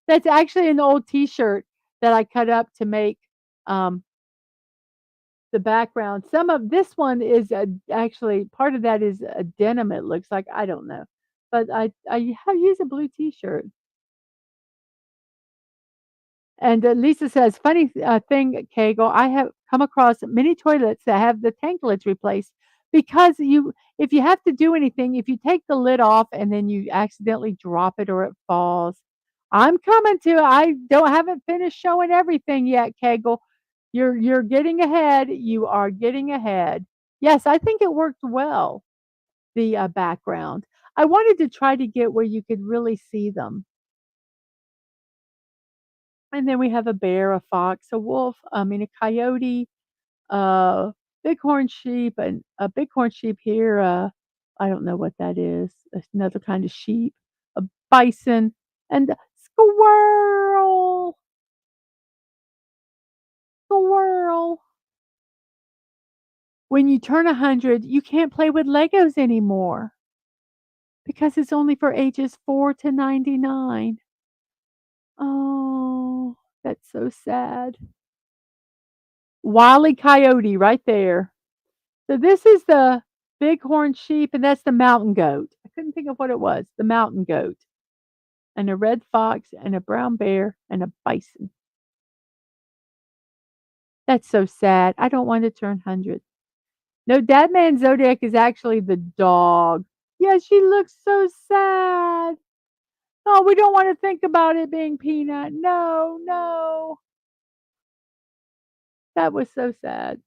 That's actually an old T-shirt that I cut up to make, um, the background. Some of this one is, actually part of that is a denim, it looks like, I don't know. But I have use a blue T-shirt. And, Lisa says, "Funny, thing, Kegel, I have come across many toilets that have the tanklets replaced because you if you have to do anything, if you take the lid off and then you accidentally drop it or it falls." I'm coming to I don't haven't finished showing everything yet, Kegel. You're getting ahead. You are getting ahead. Yes, I think it worked well, the, background. I wanted to try to get where you could really see them. And then we have a bear, a fox, a wolf, a coyote, uh, bighorn sheep, and a bighorn sheep here. I don't know what that is. It's another kind of sheep, a bison, and a squirrel. Squirrel. When you turn 100, you can't play with Legos anymore because it's only for ages 4 to 99. Oh, that's so sad. Wile E. Coyote right there. So this is the bighorn sheep, and that's the mountain goat. I couldn't think of what it was. The mountain goat, and a red fox, and a brown bear, and a bison. That's so sad. I don't want to turn 100. No, Dadman Zodiac is actually the dog. Yeah, she looks so sad. Oh, we don't want to think about it being Peanut. No, no. That was so sad.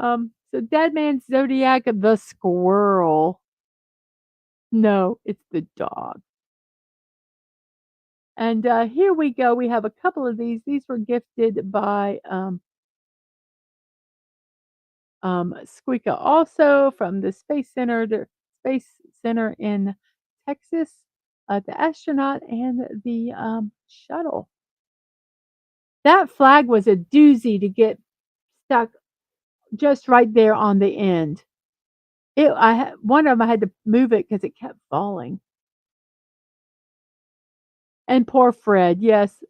So Dadman Zodiac, the squirrel. No, it's the dog. And here we go. We have a couple of these. These were gifted by Squeaka, also from the Space Center in Texas. The astronaut and the shuttle. That flag was a doozy to get stuck just right there on the end. One of them I had to move it because it kept falling. And poor Fred, yes,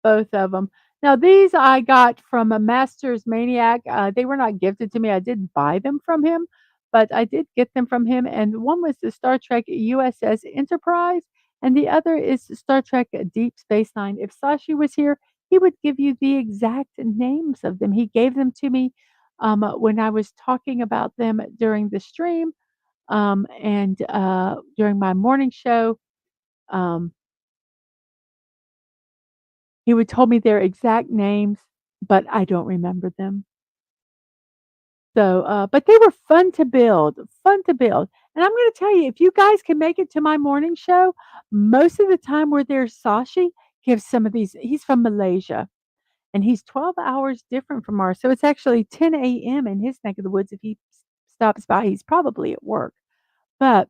both of them. Now these I got from a Masters Maniac. They were not gifted to me. I did buy them from him, but I did get them from him, and one was the Star Trek USS Enterprise, and the other is Star Trek Deep Space Nine. If Sashi was here, he would give you the exact names of them. He gave them to me, when I was talking about them during the stream, and, during my morning show. Um He would told me their exact names, but I don't remember them. So, but they were fun to build. And I'm gonna tell you, if you guys can make it to my morning show, most of the time where there's Sashi gives some of these he's from Malaysia, and he's 12 hours different from ours, so it's actually 10 AM in his neck of the woods. If he stops by, he's probably at work. But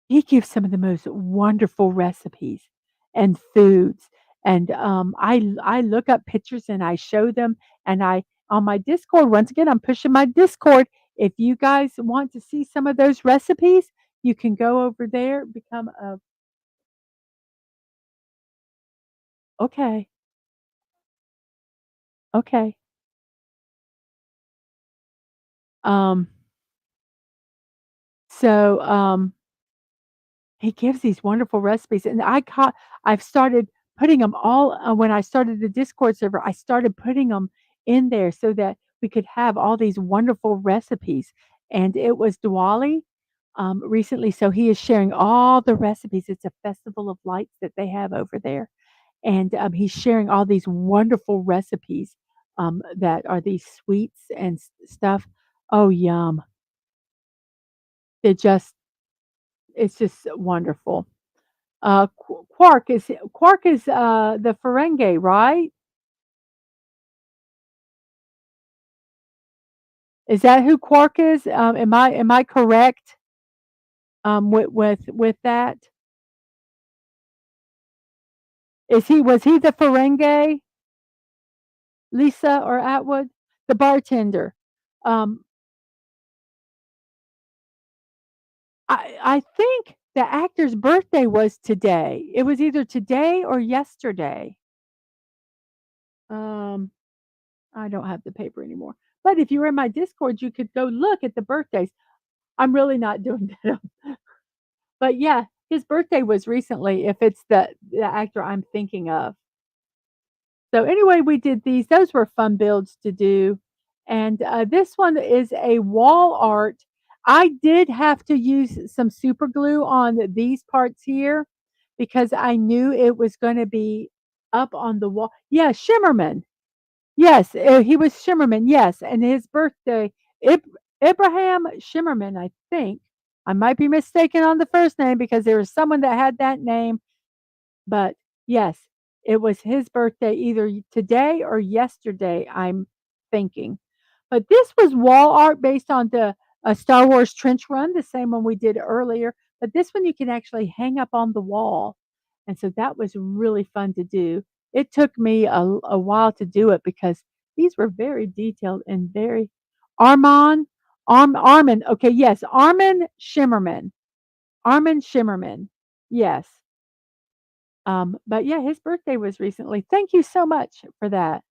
he gives some of the most wonderful recipes and foods, and, I look up pictures and I show them, and I on my Discord, once again, I'm pushing my Discord. If you guys want to see some of those recipes, you can go over there, become a okay, okay. Um, so, he gives these wonderful recipes, and I've started putting them all when I started the Discord server, I started putting them in there so that we could have all these wonderful recipes, and it was Diwali, recently, so he is sharing all the recipes. It's a festival of lights that they have over there, and, he's sharing all these wonderful recipes, that are these sweets and stuff. Oh, yum. They're just it's just wonderful. Quark is, the Ferengi, right? Is that who Quark is? Am I correct, with that? Was he the Ferengi, Lisa or Atwood? The bartender. Um, I think the actor's birthday was today. It was either today or yesterday. Um, I don't have the paper anymore. But if you were in my Discord, you could go look at the birthdays. I'm really not doing that. But yeah, his birthday was recently if it's the actor I'm thinking of. So anyway, we did these. Those were fun builds to do. And this one is a wall art. I did have to use some super glue on these parts here because I knew it was going to be up on the wall. Yeah, Shimmerman. Yes, he was Shimmerman. Yes, and his birthday, Abraham Shimmerman, I think. I might be mistaken on the first name because there was someone that had that name, but yes, it was his birthday either today or yesterday, I'm thinking. But this was wall art based on the Star Wars trench run, the same one we did earlier. But this one you can actually hang up on the wall. And so that was really fun to do. It took me a while to do it because these were very detailed and very Armand, Armin. Okay, yes, Armin Shimmerman. Armin Shimmerman. Yes. But yeah, his birthday was recently. Thank you so much for that.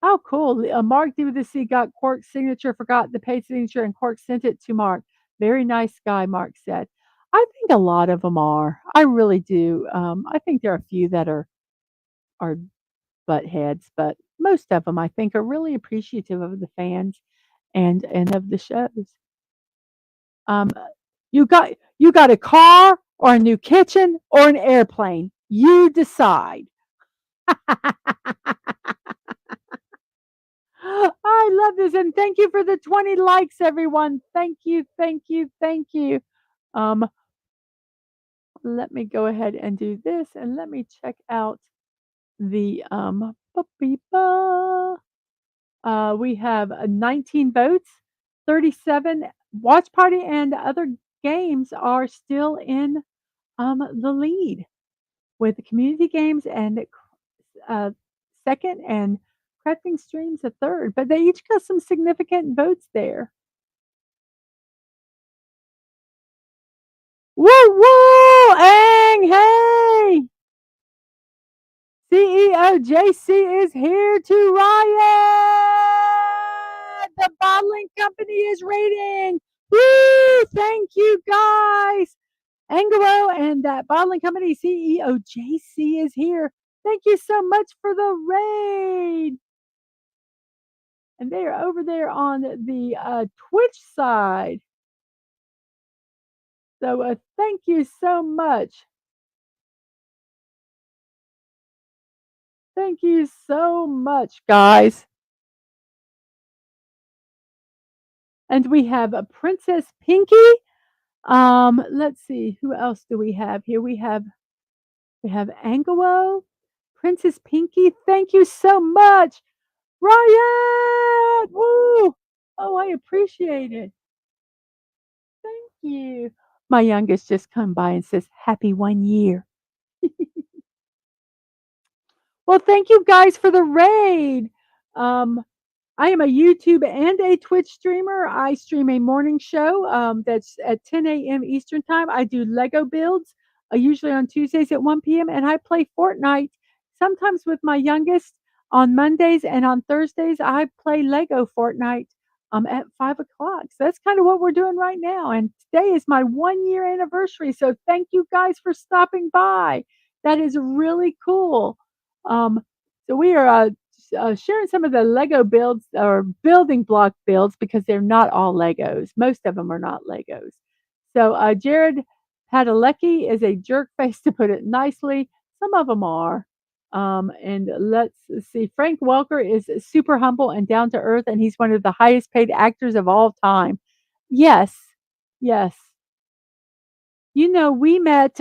Oh, cool. Mark D with the C got Quark's signature, forgot the paid signature, and Quark sent it to Mark. Very nice guy, Mark said. I think a lot of them are. I really do. I think there are a few that are butt heads, but most of them I think are really appreciative of the fans and of the shows. Um, you got a car or a new kitchen or an airplane. You decide. I love this, and thank you for the 20 likes, everyone. Thank you, thank you, thank you. Um, let me go ahead and do this, and let me check out the we have 19 votes, 37 watch party, and other games are still in the lead with the community games and uh, second and crafting streams a third, but they each got some significant votes there. Woo woo! Ang hey! CEO JC is here to riot! The bottling company is raiding! Woo! Thank you guys! Angelo and that bottling company CEO JC is here. Thank you so much for the raid. And they are over there on the Twitch side. So thank you so much. Thank you so much, guys. And we have a Princess Pinky. Let's see, who else do we have here? We have Angelo, Princess Pinky. Thank you so much. Riot! Woo! Oh, I appreciate it. Thank you. My youngest just come by and says, "Happy 1 year." Well, thank you guys for the raid. Um, I am a YouTube and a Twitch streamer. I stream a morning show that's at 10 a.m. Eastern Time. I do Lego builds, usually on Tuesdays at 1 p.m., and I play Fortnite sometimes with my youngest on Mondays, and on Thursdays, I play Lego Fortnite at 5 o'clock. So that's kind of what we're doing right now. And today is my 1 year anniversary. So thank you guys for stopping by. That is really cool. Um, so we are sharing some of the Lego builds or building block builds because they're not all Legos. Most of them are not Legos. So Jared Padalecki is a jerk face to put it nicely. Some of them are. And let's see. Frank Welker is super humble and down to earth, and he's one of the highest paid actors of all time. Yes, yes. We met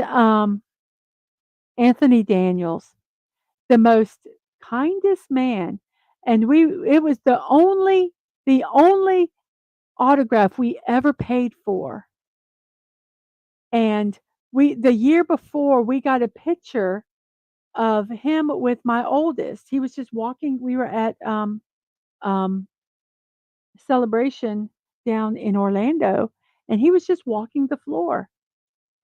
Anthony Daniels, the most kindest man, and it was the only autograph we ever paid for. And the year before we got a picture of him with my oldest. He was just walking. We were at um, celebration down in Orlando, and he was just walking the floor.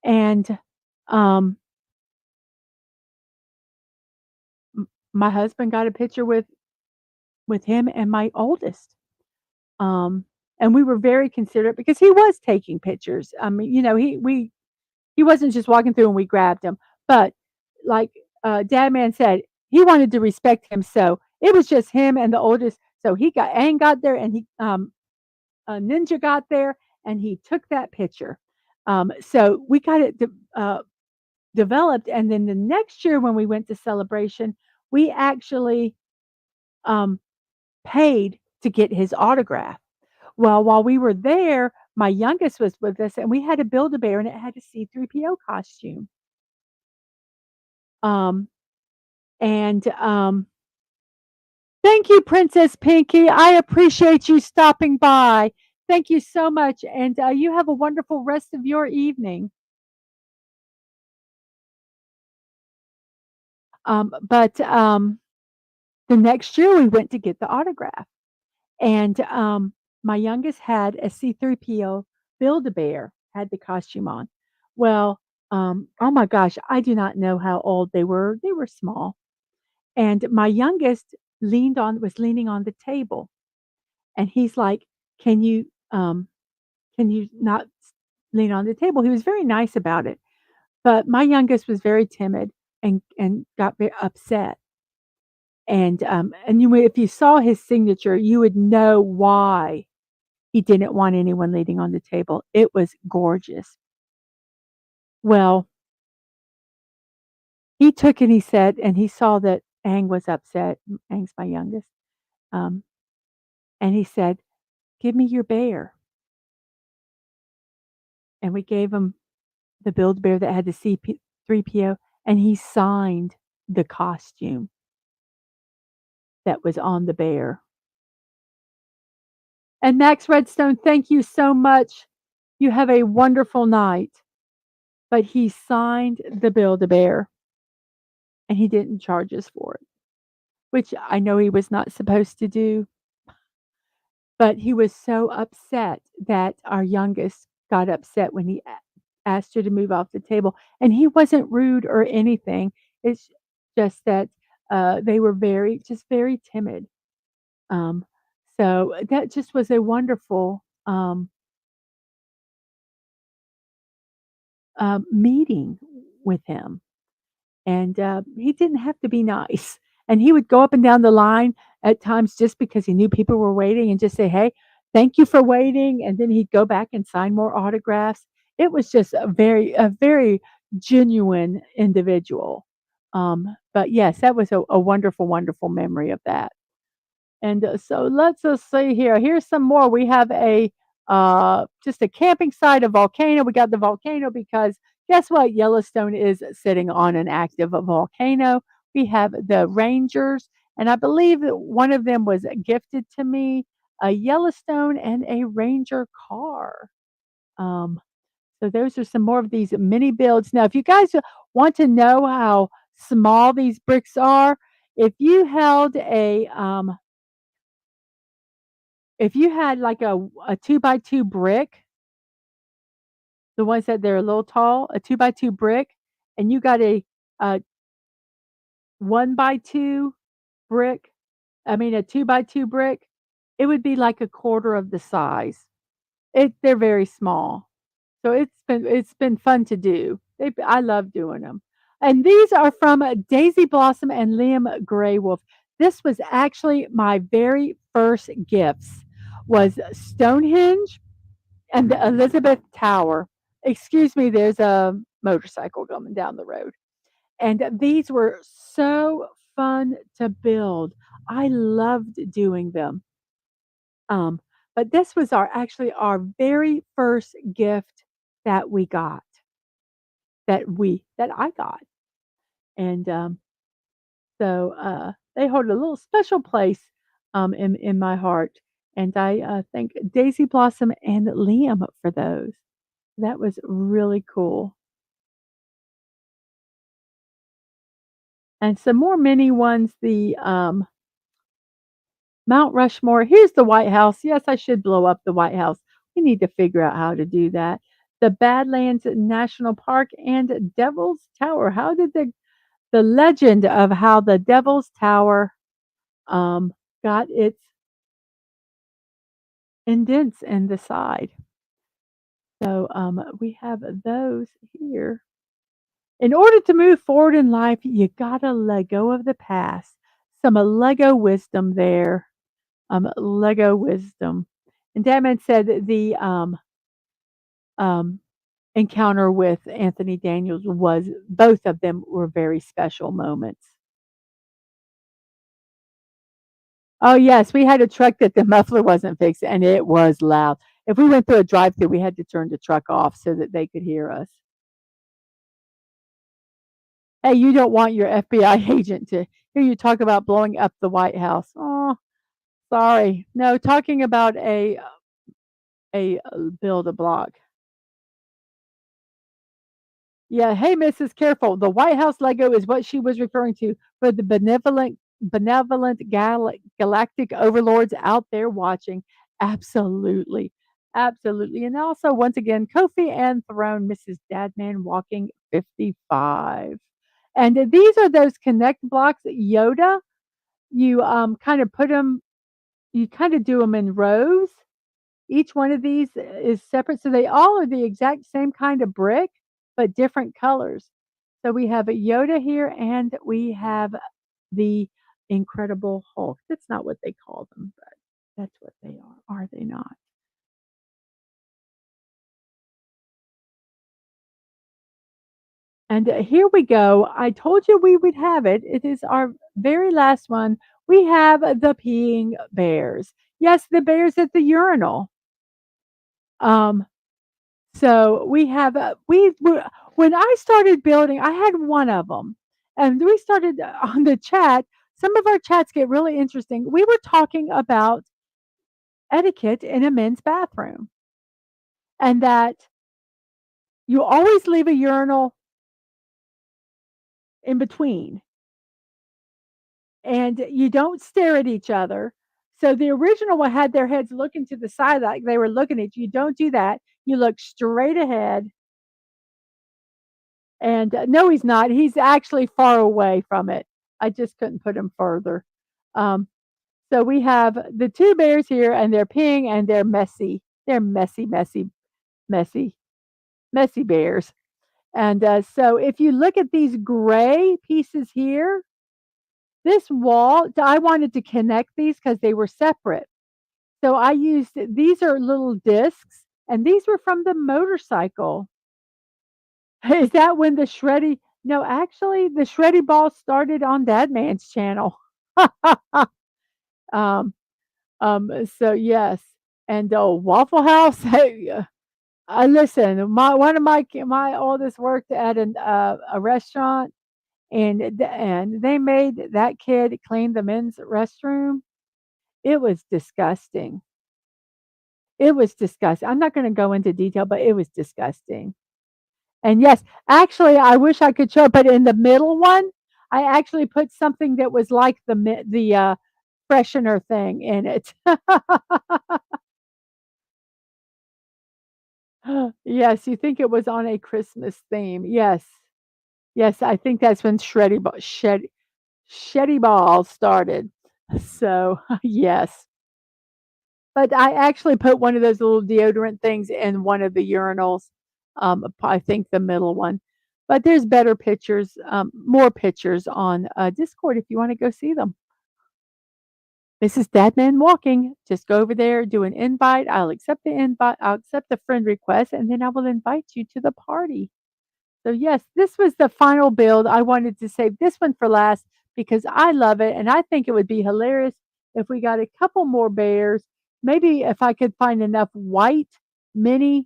And um, my husband got a picture with him and my oldest. Um, and we were very considerate because he was taking pictures. I mean, he wasn't just walking through and we grabbed him, but like Dad Man said, he wanted to respect him, so it was just him and the oldest. So he got Aang got there, and he Ninja got there, and he took that picture. So we got it developed, and then the next year when we went to celebration, we actually um, paid to get his autograph. Well, while we were there, my youngest was with us, and we had to build a bear, and it had a C-3PO costume. Um, and thank you, Princess Pinky. I appreciate you stopping by. Thank you so much, and you have a wonderful rest of your evening. But the next year we went to get the autograph, and my youngest had a C-3PO Build-A-Bear, had the costume on. Well, oh my gosh, I do not know how old they were. They were small, and my youngest was leaning on the table, and he's like, "Can you not lean on the table?" He was very nice about it, but my youngest was very timid and got very upset. And if you saw his signature, you would know why he didn't want anyone leaning on the table. It was gorgeous. Well, he took it, he said, and he saw that Aang was upset. Aang's my youngest. Um, and he said, "Give me your bear." And we gave him the Build Bear that had the C3PO, and he signed the costume that was on the bear. And Max Redstone, thank you so much. You have a wonderful night. But he signed the Build-A-Bear, and he didn't charge us for it, which I know he was not supposed to do, but he was so upset that our youngest got upset when he asked her to move off the table, and he wasn't rude or anything. It's just that, they were very timid. Um, so that just was a wonderful, meeting with him. And he didn't have to be nice. And he would go up and down the line at times just because he knew people were waiting and just say, "Hey, thank you for waiting." And then he'd go back and sign more autographs. It was just a very genuine individual. But yes, that was a wonderful, wonderful memory of that. And so let's just see here. Here's some more. We have a just a camping site, a volcano. We got the volcano because guess what? Yellowstone is sitting on an active volcano. We have the rangers, and I believe that one of them was gifted to me a Yellowstone and a Ranger car. Um, so those are some more of these mini builds. Now, if you guys want to know how small these bricks are, if you held if you had like a 2 by 2 brick, the ones that they're a little tall, a 2 by 2 brick, and you got a 1 by 2 brick, I mean, a 2 by 2 brick, it would be like a quarter of the size. They're very small. So it's been fun to do. I love doing them. And these are from Daisy Blossom and Liam Gray Wolf. This was actually my very first gifts was Stonehenge and the Elizabeth Tower. Excuse me, there's a motorcycle coming down the road. And these were so fun to build. I loved doing them. Um, but this was our very first gift that we got, that I got. And they hold a little special place in my heart. And I thank Daisy Blossom and Liam for those. That was really cool. And some more mini ones, the Mount Rushmore. Here's the White House. Yes, I should blow up the White House. We need to figure out how to do that. The Badlands National Park and Devil's Tower. How did the legend of how the Devil's Tower got its indents in the side? So we have those here. In order to move forward in life, you gotta let go of the past. Some Lego wisdom there. Lego wisdom. And Dadman said the um, encounter with Anthony Daniels was both of them were very special moments. Oh yes, we had a truck that the muffler wasn't fixed and it was loud. If we went through a drive-through, we had to turn the truck off so that they could hear us. Hey, you don't want your FBI agent to hear you talk about blowing up the White House. Oh, sorry. No, talking about a build a block. Yeah, hey, Mrs. Careful. The White House Lego is what she was referring to for the benevolent galactic overlords out there watching. Absolutely. Absolutely. And also, once again, Kofi and Throne, Mrs. Dadman Walking 55. And these are those connect blocks, Yoda. You kind of put them, you kind of do them in rows. Each one of these is separate, so they all are the exact same kind of brick, but different colors. So we have a Yoda here, and we have the Incredible Hulk. That's not what they call them, but that's what they are they not? And here we go. I told you we would have it. It is our very last one. We have the peeing bears. Yes, the bears at the urinal. Um, So we have we were when I started building, I had one of them, and we started on the chat. Some of our chats get really interesting. We were talking about etiquette in a men's bathroom, and that you always leave a urinal in between, and you don't stare at each other. So the original one had their heads looking to the side like they were looking at you. You don't do that. You look straight ahead. And, no, he's not. He's actually far away from it. I just couldn't put him further. Um, so we have the 2 bears here, and they're peeing, and they're messy. They're messy, messy, messy, messy bears. And, so if you look at these gray pieces here, this wall I wanted to connect these because they were separate. So I used these are little discs, and these were from the motorcycle. Is that when the shreddy no, actually, the shreddy ball started on Dad Man's channel. Um, so yes, and, Waffle House, hey, listen, my one of my oldest worked at a restaurant, and they made that kid clean the men's restroom. It was disgusting. It was disgusting. I'm not gonna go into detail, but it was disgusting. And yes, actually, I wish I could show, but in the middle one, I actually put something that was like the freshener thing in it. Yes, you think it was on a Christmas theme. Yes. Yes, I think that's when Shreddy Ball started. So, yes. But I actually put one of those little deodorant things in one of the urinals, I think the middle one. But there's better pictures, more pictures on, Discord if you wanna go see them. This is Dadman Walking. Just go over there, do an invite. I'll accept the invite. I'll accept the friend request, and then I will invite you to the party. So yes, this was the final build. I wanted to save this one for last because I love it, and I think it would be hilarious if we got a couple more bears. Maybe if I could find enough white mini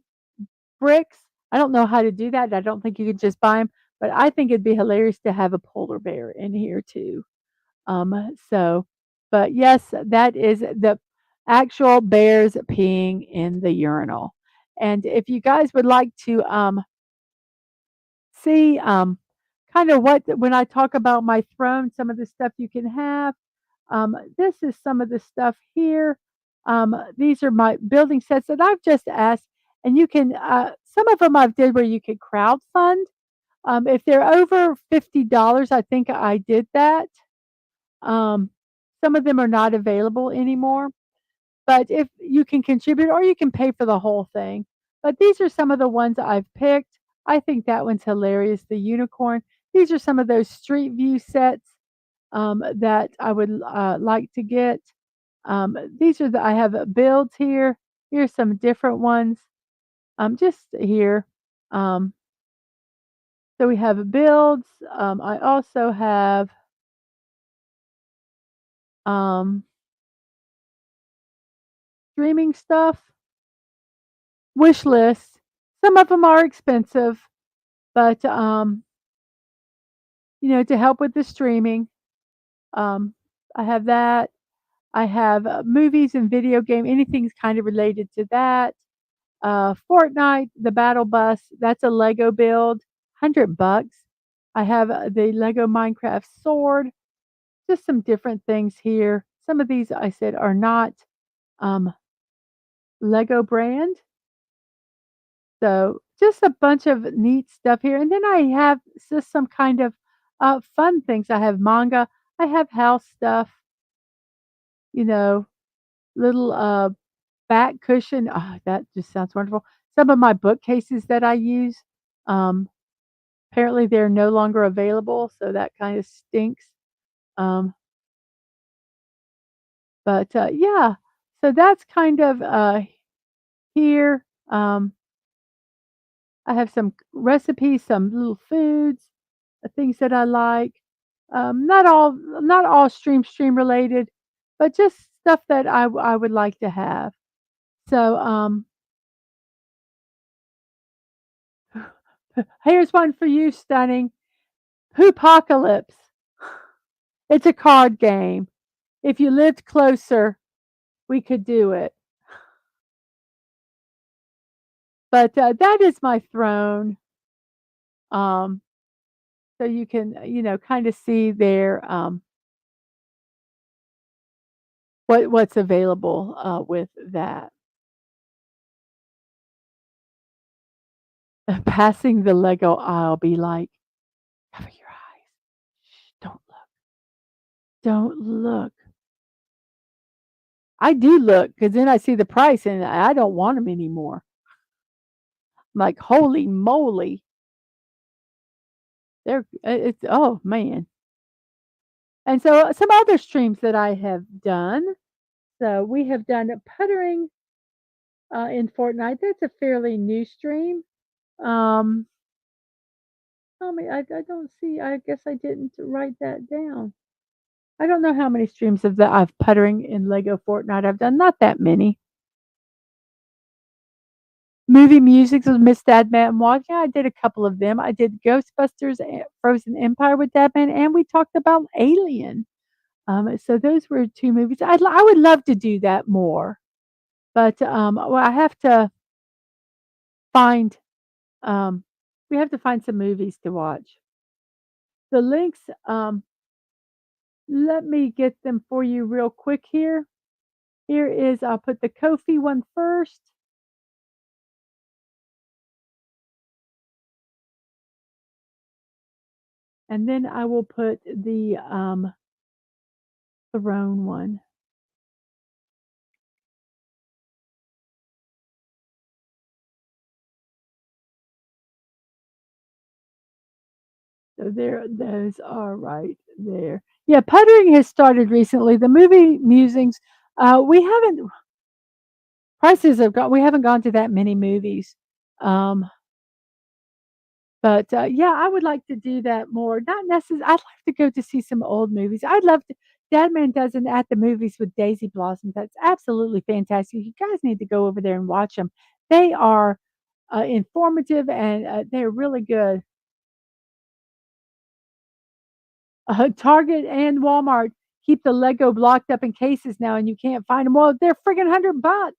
bricks. I don't know how to do that. I don't think you could just buy them, but I think it'd be hilarious to have a polar bear in here too. So, but yes, that is the actual bears peeing in the urinal. And if you guys would like to see kind of what when I talk about my throne, some of the stuff you can have. This is some of the stuff here. These are my building sets that I've just asked, and you can. Some of them I've did where you could crowdfund. If they're over $50, I think I did that. Um, some of them are not available anymore, but if you can contribute or you can pay for the whole thing. But these are some of the ones I've picked. I think that one's hilarious, the unicorn. These are some of those street view sets that I would like to get. These are the I have builds here. Here's some different ones. Just here. Um, so we have builds. I also have um, streaming stuff, wish lists. Some of them are expensive, but to help with the streaming, um, I have that. I have movies and video game. Anything's kind of related to that. Fortnite, the battle bus. That's a Lego build, $100. I have the Lego Minecraft sword. Just some different things here. Some of these I said are not um, Lego brand. So just a bunch of neat stuff here. And then I have just some kind of fun things. I have manga. I have house stuff, you know, little back cushion. Oh, that just sounds wonderful. Some of my bookcases that I use, um, apparently they're no longer available. So that kind of stinks. Um, but yeah, so that's kind of here. I have some recipes, some little foods, things that I like. Not all stream related, but just stuff that I would like to have. So here's one for you, stunning. Hoopocalypse. It's a card game. If you lived closer, we could do it. But that is my throne. Um, so you can, kind of see there what's available with that. Passing the Lego aisle, be like, cover your eyes. Shh, don't look. Don't look. I do look because then I see the price and I don't want them anymore. I'm like, holy moly. It's, oh man. And so some other streams that I have done. So we have done puttering in Fortnite. That's a fairly new stream. Um, Tell me, I don't see. I guess I didn't write that down. I don't know how many streams of that I've puttering in Lego Fortnite. I've done not that many. Movie musics with Miss Dadman Walking. I did a couple of them. I did Ghostbusters, and Frozen Empire with Dadman, and we talked about Alien. So those were two movies. I would love to do that more, but well, I have to find. Um, we have to find some movies to watch. The links. Let me get them for you real quick here. Here is. I'll put the Kofi one first. And then I will put the Throne one. So there, those are right there. Yeah, puttering has started recently. The movie musings, we haven't prices have got. We haven't gone to that many movies, um, but yeah, I would like to do that more. Not necessarily. I'd like to go to see some old movies. I'd love to. Dadman does an at the movies with Daisy Blossoms. That's absolutely fantastic. You guys need to go over there and watch them. They are informative and they're really good. Target and Walmart keep the Lego locked up in cases now, and you can't find them. Well, they're friggin' $100.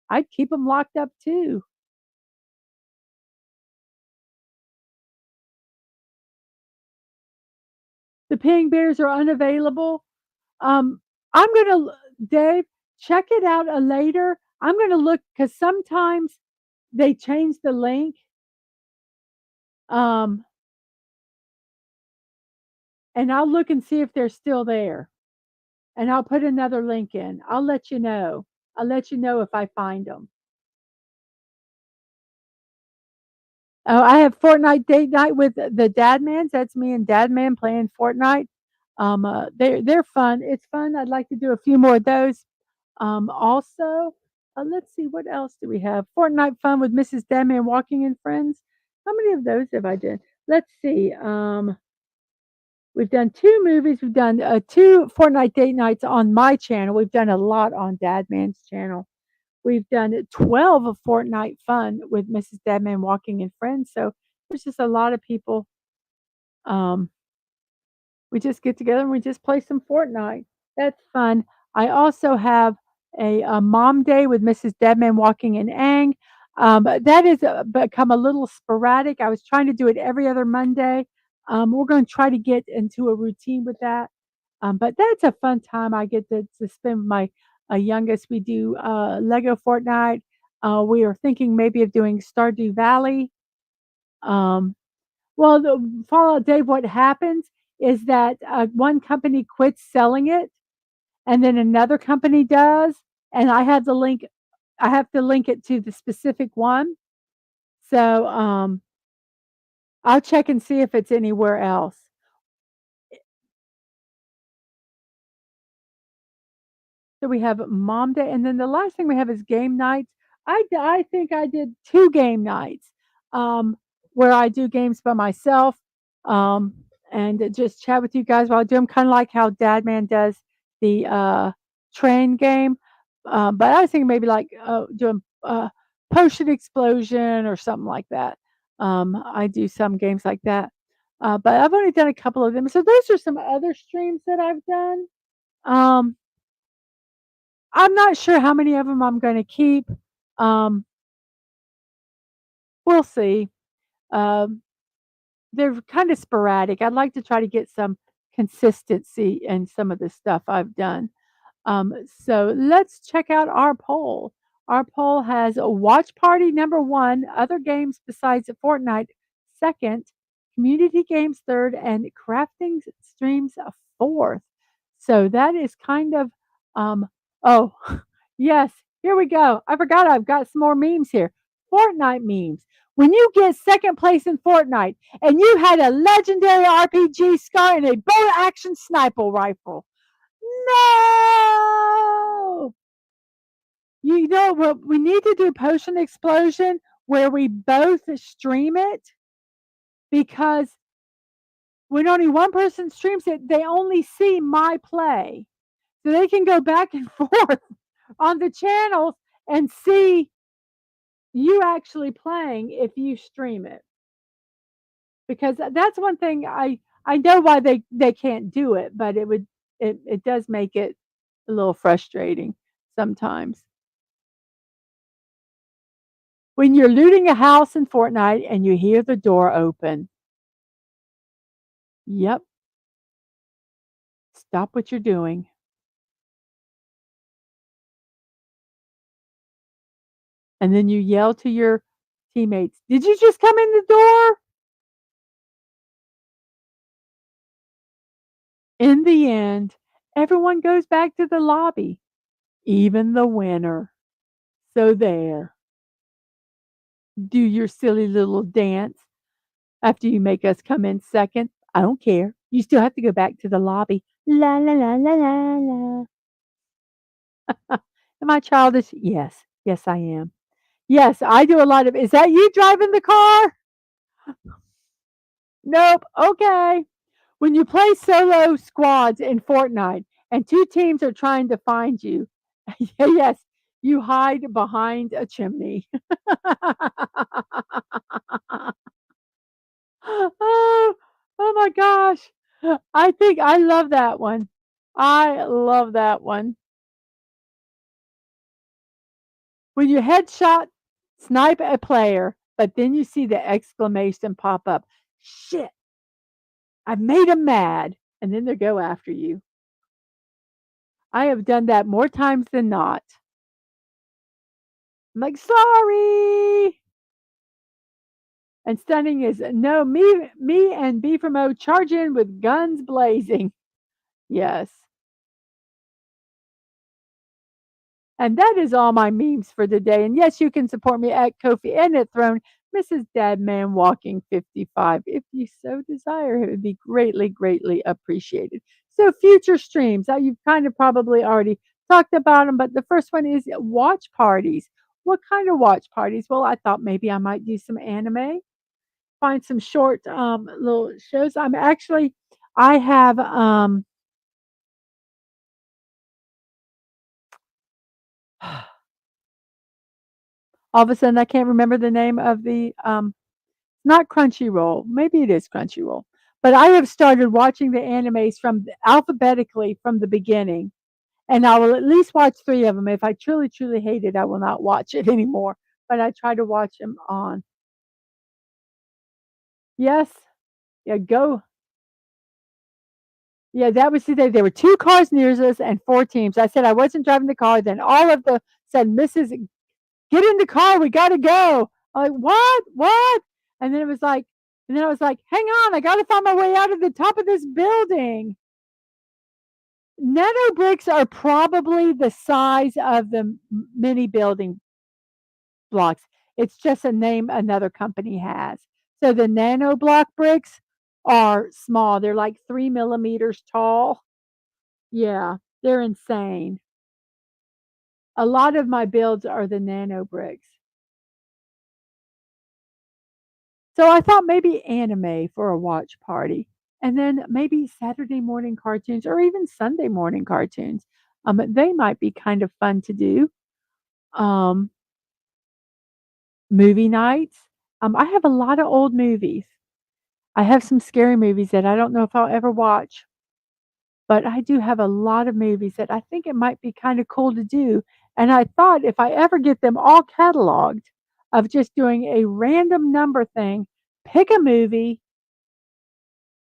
I'd keep them locked up too. The ping bears are unavailable. Um, I'm gonna Dave, check it out later. I'm gonna look because sometimes they change the link. Um, and I'll look and see if they're still there. And I'll put another link in. I'll let you know. I'll let you know if I find them. Oh, I have Fortnite date night with the Dadmans. That's me and Dadman playing Fortnite. They're fun. It's fun. I'd like to do a few more of those. Also, let's see what else do we have. Fortnite fun with Mrs. Dadman Walking and Friends. How many of those have I done? Let's see. We've done 2 movies. We've done 2 Fortnite date nights on my channel. We've done a lot on Dadman's channel. We've done 12 of Fortnite fun with Mrs. Dadman Walking and Friends. So there's just a lot of people. Um, we just get together and we just play some Fortnite. That's fun. I also have a mom day with Mrs. Deadman Walking in Ang. That has become a little sporadic. I was trying to do it every other Monday. We're going to try to get into a routine with that. But that's a fun time. I get to spend with my youngest. We do Lego Fortnite. We are thinking maybe of doing Stardew Valley. Um, well, the Fallout Dave, what happens is that one company quits selling it, and then another company does, and I have the link. I have to link it to the specific one. So I'll check and see if it's anywhere else. So we have mom day, and then the last thing we have is game nights. I think I did 2 game nights, um, where I do games by myself, um, and just chat with you guys while I do them, kinda like how Dadman does the, train game, but I was thinking maybe like, doing, Potion Explosion or something like that. I do some games like that, but I've only done a couple of them, so those are some other streams that I've done. Um I'm not sure how many of them I'm gonna keep. Um, we'll see. Um, they're kinda sporadic. I'd like to try to get some consistency in some of the stuff I've done. So let's check out our poll. Our poll has a watch party number 1, other games besides Fortnite second, community games third, and crafting streams fourth. So that is kind of oh yes, here we go. I forgot I've got some more memes here. Fortnite memes. When you get second place in Fortnite and you had a legendary RPG scar and a bolt action sniper rifle. No! You know what? We need to do Potion Explosion where we both stream it because when only one person streams it, they only see my play. So they can go back and forth on the channels and see you actually playing if you stream it. Because that's one thing I know why they can't do it, but it does make it a little frustrating sometimes. When you're looting a house in Fortnite and you hear the door open. Yep, stop what you're doing. And then you yell to your teammates, "Did you just come in the door?" In the end, everyone goes back to the lobby, even the winner. So there. Do your silly little dance after you make us come in second. I don't care. You still have to go back to the lobby. La la la la la la. Am I childish? Yes. Yes, I am. Yes, I do a lot of is that you driving the car? Nope. Okay. When you play solo squads in Fortnite and 2 teams are trying to find you, yes, you hide behind a chimney. Oh, oh my gosh. I think I love that one. I love that one. When you headshot, snipe a player, but then you see the exclamation pop up. Shit, I made him mad. and then they go after you. I have done that more times than not. I'm like, "Sorry." And stunning is, "No, me and B from O charge in with guns blazing." Yes. And that is all my memes for the day. And yes, you can support me at Kofi and at Throne, Mrs.DadmanWalking55. If you so desire, it would be greatly, greatly appreciated. So, future streams, you've kind of probably already talked about them, but the first one is watch parties. What kind of watch parties? Well, I thought maybe I might do some anime, find some short little shows. I have all of a sudden I can't remember the name of the not Crunchyroll, maybe it is Crunchyroll, but I have started watching the animes from alphabetically from the beginning, and I will at least watch 3 of them. If I truly, truly hate it, I will not watch it anymore, but I try to watch them on. Yes. Yeah, go. Yeah, that was the day. There were 2 cars near us and 4 teams. I said I wasn't driving the car, then all of the said, "Mrs. Get in the car, we gotta go." I'm like, "What? What?" And then it was like and then I was like, "Hang on, I gotta find my way out of the top of this building." Nano bricks are probably the size of the mini building blocks. It's just a name another company has. So the nano block bricks are small. They're like 3 millimeters tall. Yeah, they're insane. A lot of my builds are the nano bricks. So I thought maybe anime for a watch party, and then maybe Saturday morning cartoons or even Sunday morning cartoons. They might be kind of fun to do. Um, Movie nights. I have a lot of old movies. I have some scary movies that I don't know if I'll ever watch, but I do have a lot of movies that I think it might be kind of cool to do. And I thought if I ever get them all cataloged, of just doing a random number thing, pick a movie,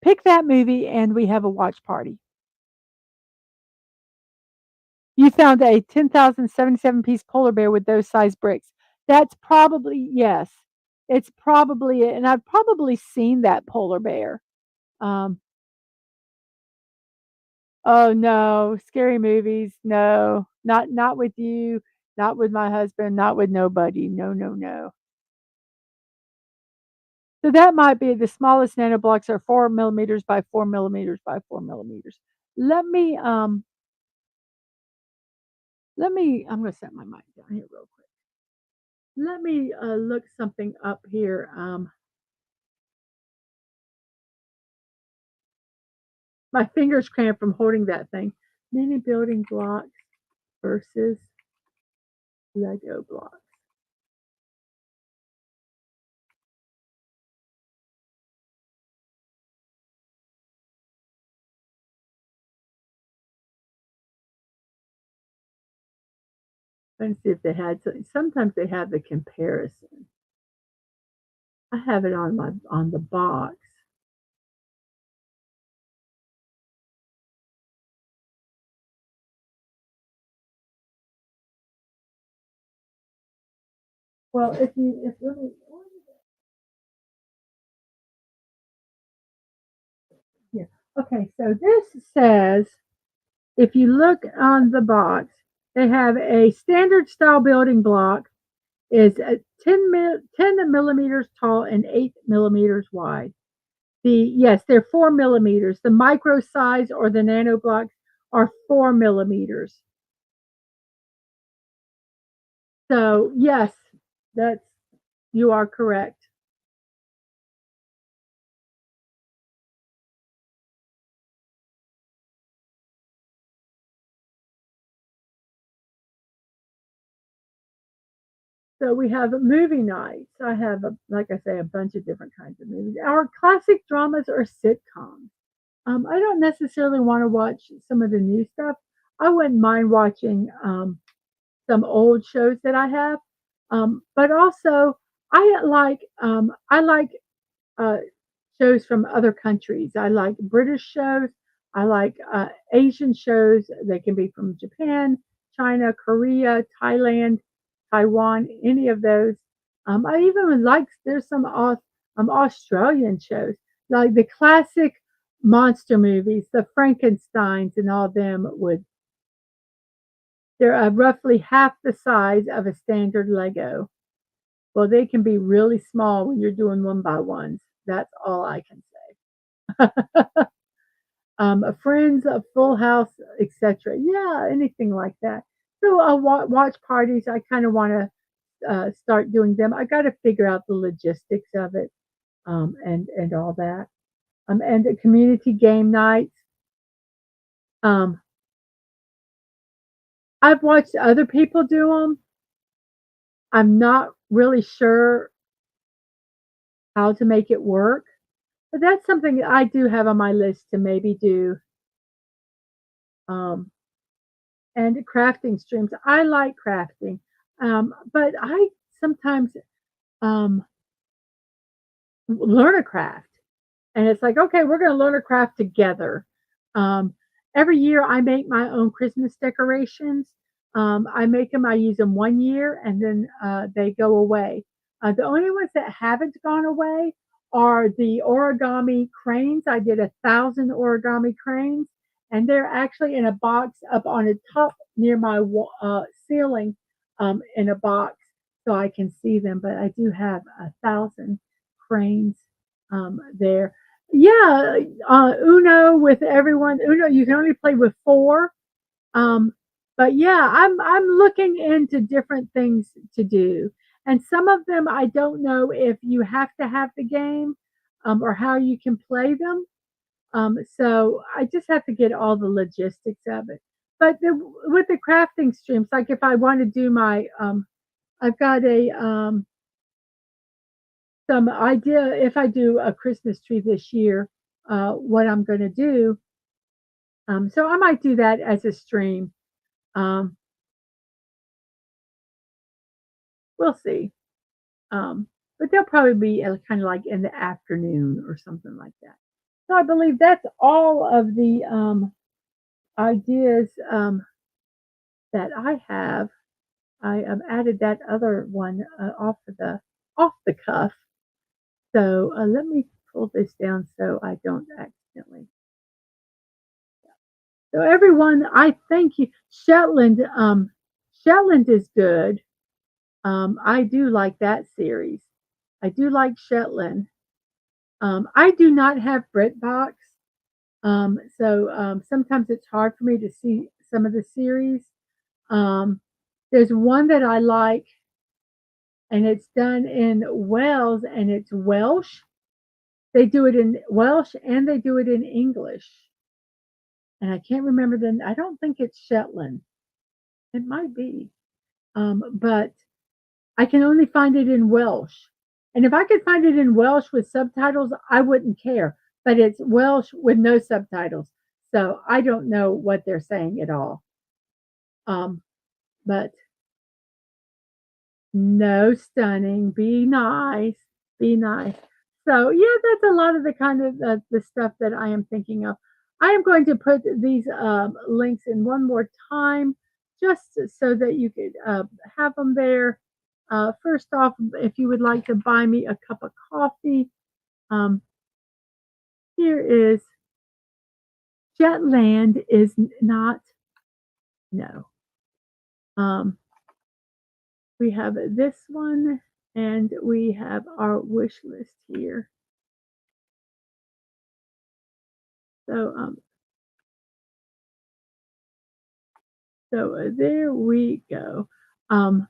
pick that movie, and we have a watch party. You found a 10,077 piece polar bear with those size bricks. That's probably yes. It's probably it, and I've probably seen that polar bear. Um, oh no, scary movies. No, not with you, not with my husband, not with nobody. No, no, no. So that might be the smallest nanoblocks are 4 millimeters by 4 millimeters by 4 millimeters. Let me I'm gonna set my mic down here real quick. Let me look something up here. My fingers cramp from holding that thing. Mini building blocks versus Lego blocks. Let's see if they had. Sometimes they have the comparison. I have it on the box. Well, if let me yeah. Okay, so this says if you look on the box, they have a standard style building block is 10 millimeters tall and 8 millimeters wide. Yes, they're 4 millimeters. The micro size or the nano blocks are 4 millimeters. So yes, that's you are correct. So we have movie nights. I have, like I say, a bunch of different kinds of movies. Our classic dramas or sitcoms. I don't necessarily want to watch some of the new stuff. I wouldn't mind watching some old shows that I have, but also I like uh, shows from other countries. I like British shows. I like Asian shows. They can be from Japan, China, Korea, Thailand, Taiwan, any of those. I even like there's some Australian shows like the classic monster movies, the Frankenstein's and all them would they're roughly half the size of a standard Lego. Well, they can be really small when you're doing one by ones. That's all I can say. A Friends, a Full House, etc. Yeah, anything like that. So watch parties. I kind of want to start doing them. I got to figure out the logistics of it and all that. And the community game nights. Um, I've watched other people do them. I'm not really sure how to make it work, but that's something I do have on my list to maybe do. Um, and crafting streams. I like crafting, but I sometimes um, learn a craft. And it's like, okay, we're going to learn a craft together. Um, every year I make my own Christmas decorations. I make them, I use them 1 year and then they go away. The only ones that haven't gone away are the origami cranes. I did 1,000 origami cranes and they're actually in a box up on the top near my ceiling in a box so I can see them. But I do have 1,000 cranes there. Yeah, Uno with everyone. Uno, you can only play with four. Um, but yeah, I'm looking into different things to do, and some of them I don't know if you have to have the game, or how you can play them. So I just have to get all the logistics of it. But with the crafting streams, like if I want to do my, I've got a some idea if I do a Christmas tree this year, what I'm going to do. So I might do that as a stream. Um, we'll see. But they'll probably be kind of like in the afternoon or something like that. So I believe that's all of the ideas that I have. I added that other one off the cuff. So let me pull this down so I don't accidentally. So everyone, I thank you. Shetland is good. I do like that series. I do like Shetland. I do not have BritBox, so sometimes it's hard for me to see some of the series. Um, there's one that I like, and it's done in Wales, and it's Welsh. They do it in Welsh and they do it in English. And I can't remember the. I don't think it's Shetland. It might be. But I can only find it in Welsh. And if I could find it in Welsh with subtitles, I wouldn't care. But it's Welsh with no subtitles. So I don't know what they're saying at all. But no stunning. Be nice. Be nice. So yeah, that's a lot of the kind of the stuff that I am thinking of. I am going to put these links in one more time, just so that you could have them there. First off, if you would like to buy me a cup of coffee, um, here is Jetland is not no. Um, we have this one, and we have our wish list here. So there we go. Um,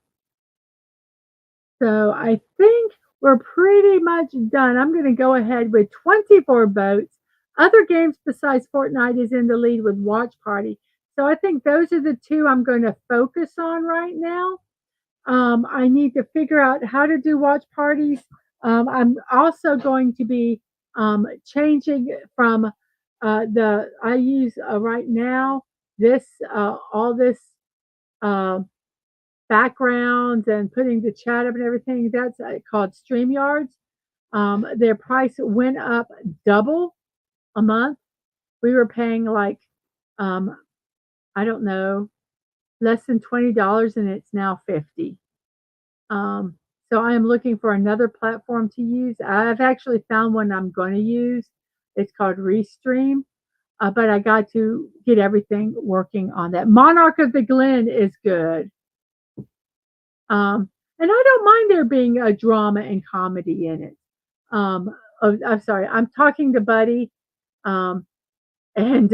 so I think we're pretty much done. I'm going to go ahead with 24 votes. Other games besides Fortnite is in the lead with Watch Party. So I think those are the two I'm going to focus on right now. I need to figure out how to do watch parties. I'm also going to be changing from I use right now this all this uh, backgrounds and putting the chat up and everything. That's called StreamYards. Their price went up double a month, we were paying like, um, I don't know, less than $20 and it's now 50. Um, so I am looking for another platform to use. I've actually found one I'm going to use. It's called Restream, but I got to get everything working on that. Monarch of the Glen is good. And I don't mind there being a drama and comedy in it. I'm sorry, I'm talking to Buddy. Um, and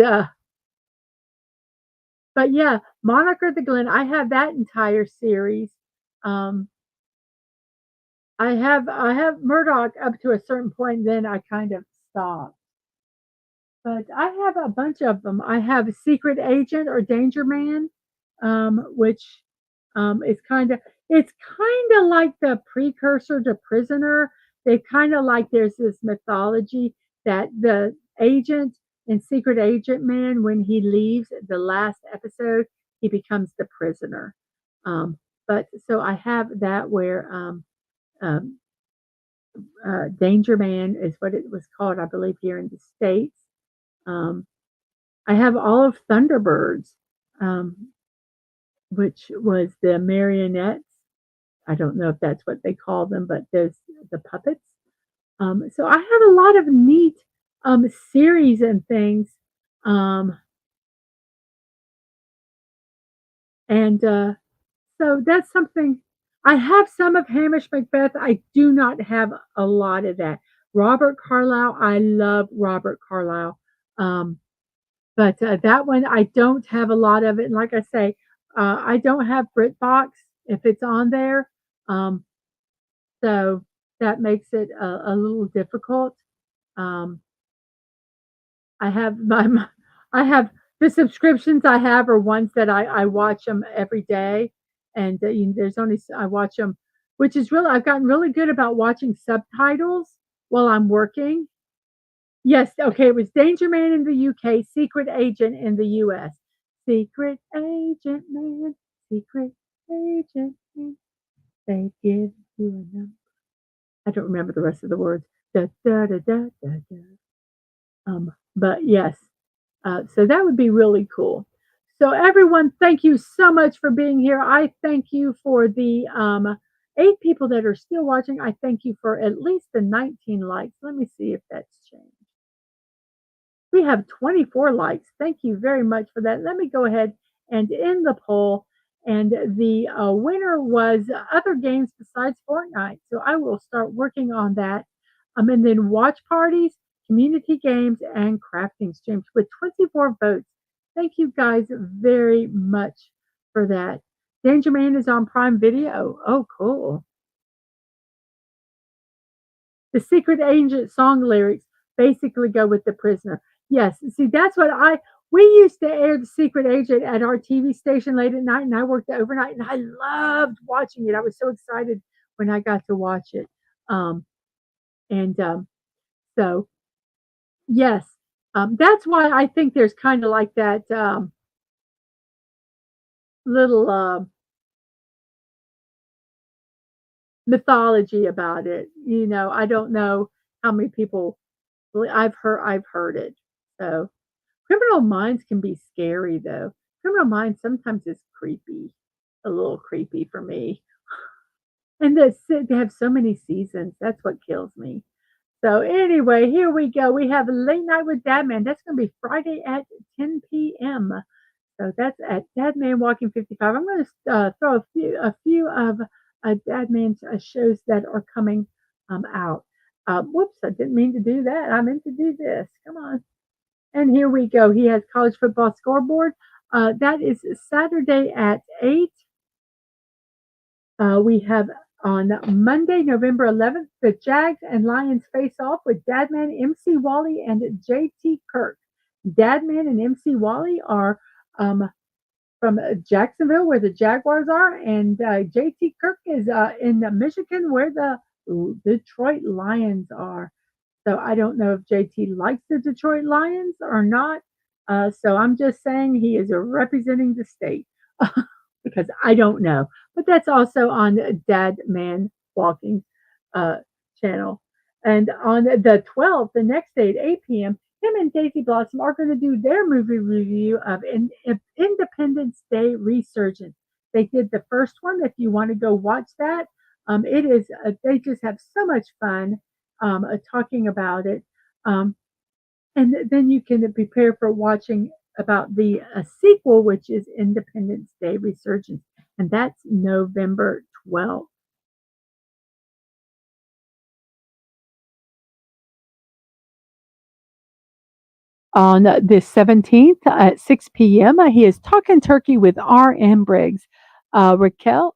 But yeah, Monarch of the Glen, I have that entire series. Um, I have Murdoch up to a certain point, then I kind of stopped. But I have a bunch of them. I have Secret Agent or Danger Man, which is kind of like the precursor to Prisoner. They kind of like there's this mythology that the agent in Secret Agent Man, when he leaves the last episode, he becomes the prisoner. But so I have that where um, Danger Man is what it was called, I believe, here in the States. Um, I have all of Thunderbirds, um, which was the marionettes. I don't know if that's what they call them, but there's the puppets. So I have a lot of neat series and things. Um, and So that's something. I have some of Hamish Macbeth. I do not have a lot of that. Robert Carlyle, I love Robert Carlyle. Um, But that one, I don't have a lot of it. And like I say, I don't have BritBox if it's on there. Um, so that makes it a little difficult. Um, I have I have the subscriptions I have are ones that I watch them every day, and there's only I watch them, which is really I've gotten really good about watching subtitles while I'm working. Yes, okay, it was Danger Man in the UK, Secret Agent in the US. Secret Agent Man, Secret Agent Man, they give you a number. I don't remember the rest of the words. Da, da, da, da, da, da. But yes, so that would be really cool. So everyone, thank you so much for being here. I thank you for the 8 people that are still watching. I thank you for at least the 19 likes. Let me see if that's changed. We have 24 likes. Thank you very much for that. Let me go ahead and end the poll. And the winner was other games besides Fortnite. So I will start working on that. And then watch parties, community games, and crafting streams with 24 votes. Thank you guys very much for that. Danger Man is on Prime Video. Oh, cool. The Secret Agent song lyrics basically go with The Prisoner. Yes, see, that's what we used to air The Secret Agent at our TV station late at night, and I worked overnight, and I loved watching it. I was so excited when I got to watch it. Um, and so, yes, that's why I think there's kind of like that little mythology about it. I don't know how many people I've heard it. So Criminal Minds can be scary though. Criminal Minds sometimes is creepy, a little creepy for me. And they have so many seasons. That's what kills me. So anyway, here we go. We have Late Night with Dadman. That's going to be Friday at 10 p.m. So that's at DadmanWalking55. I'm going to throw a few of Dadman's shows that are coming out. Whoops, I didn't mean to do that. I meant to do this. Come on. And here we go. He has college football scoreboard. That is Saturday at 8. We have on Monday, November 11th, the Jags and Lions face off with Dadman, MC Wally, and JT Kirk. Dadman and MC Wally are from Jacksonville, where the Jaguars are, and JT Kirk is in Michigan, where the Detroit Lions are. So I don't know if JT likes the Detroit Lions or not. So I'm just saying he is representing the state because I don't know. But that's also on Dad Man Walking uh, channel. And on the 12th, the next day at 8 p.m., Tim and Daisy Blossom are going to do their movie review of Independence Day Resurgence. They did the first one. If you want to go watch that, it is. They just have so much fun talking about it, um, and then you can prepare for watching about the sequel, which is Independence Day Resurgence, and that's November 12th. On the 17th at 6 p.m., he is Talking Turkey with R.M. Briggs. Raquel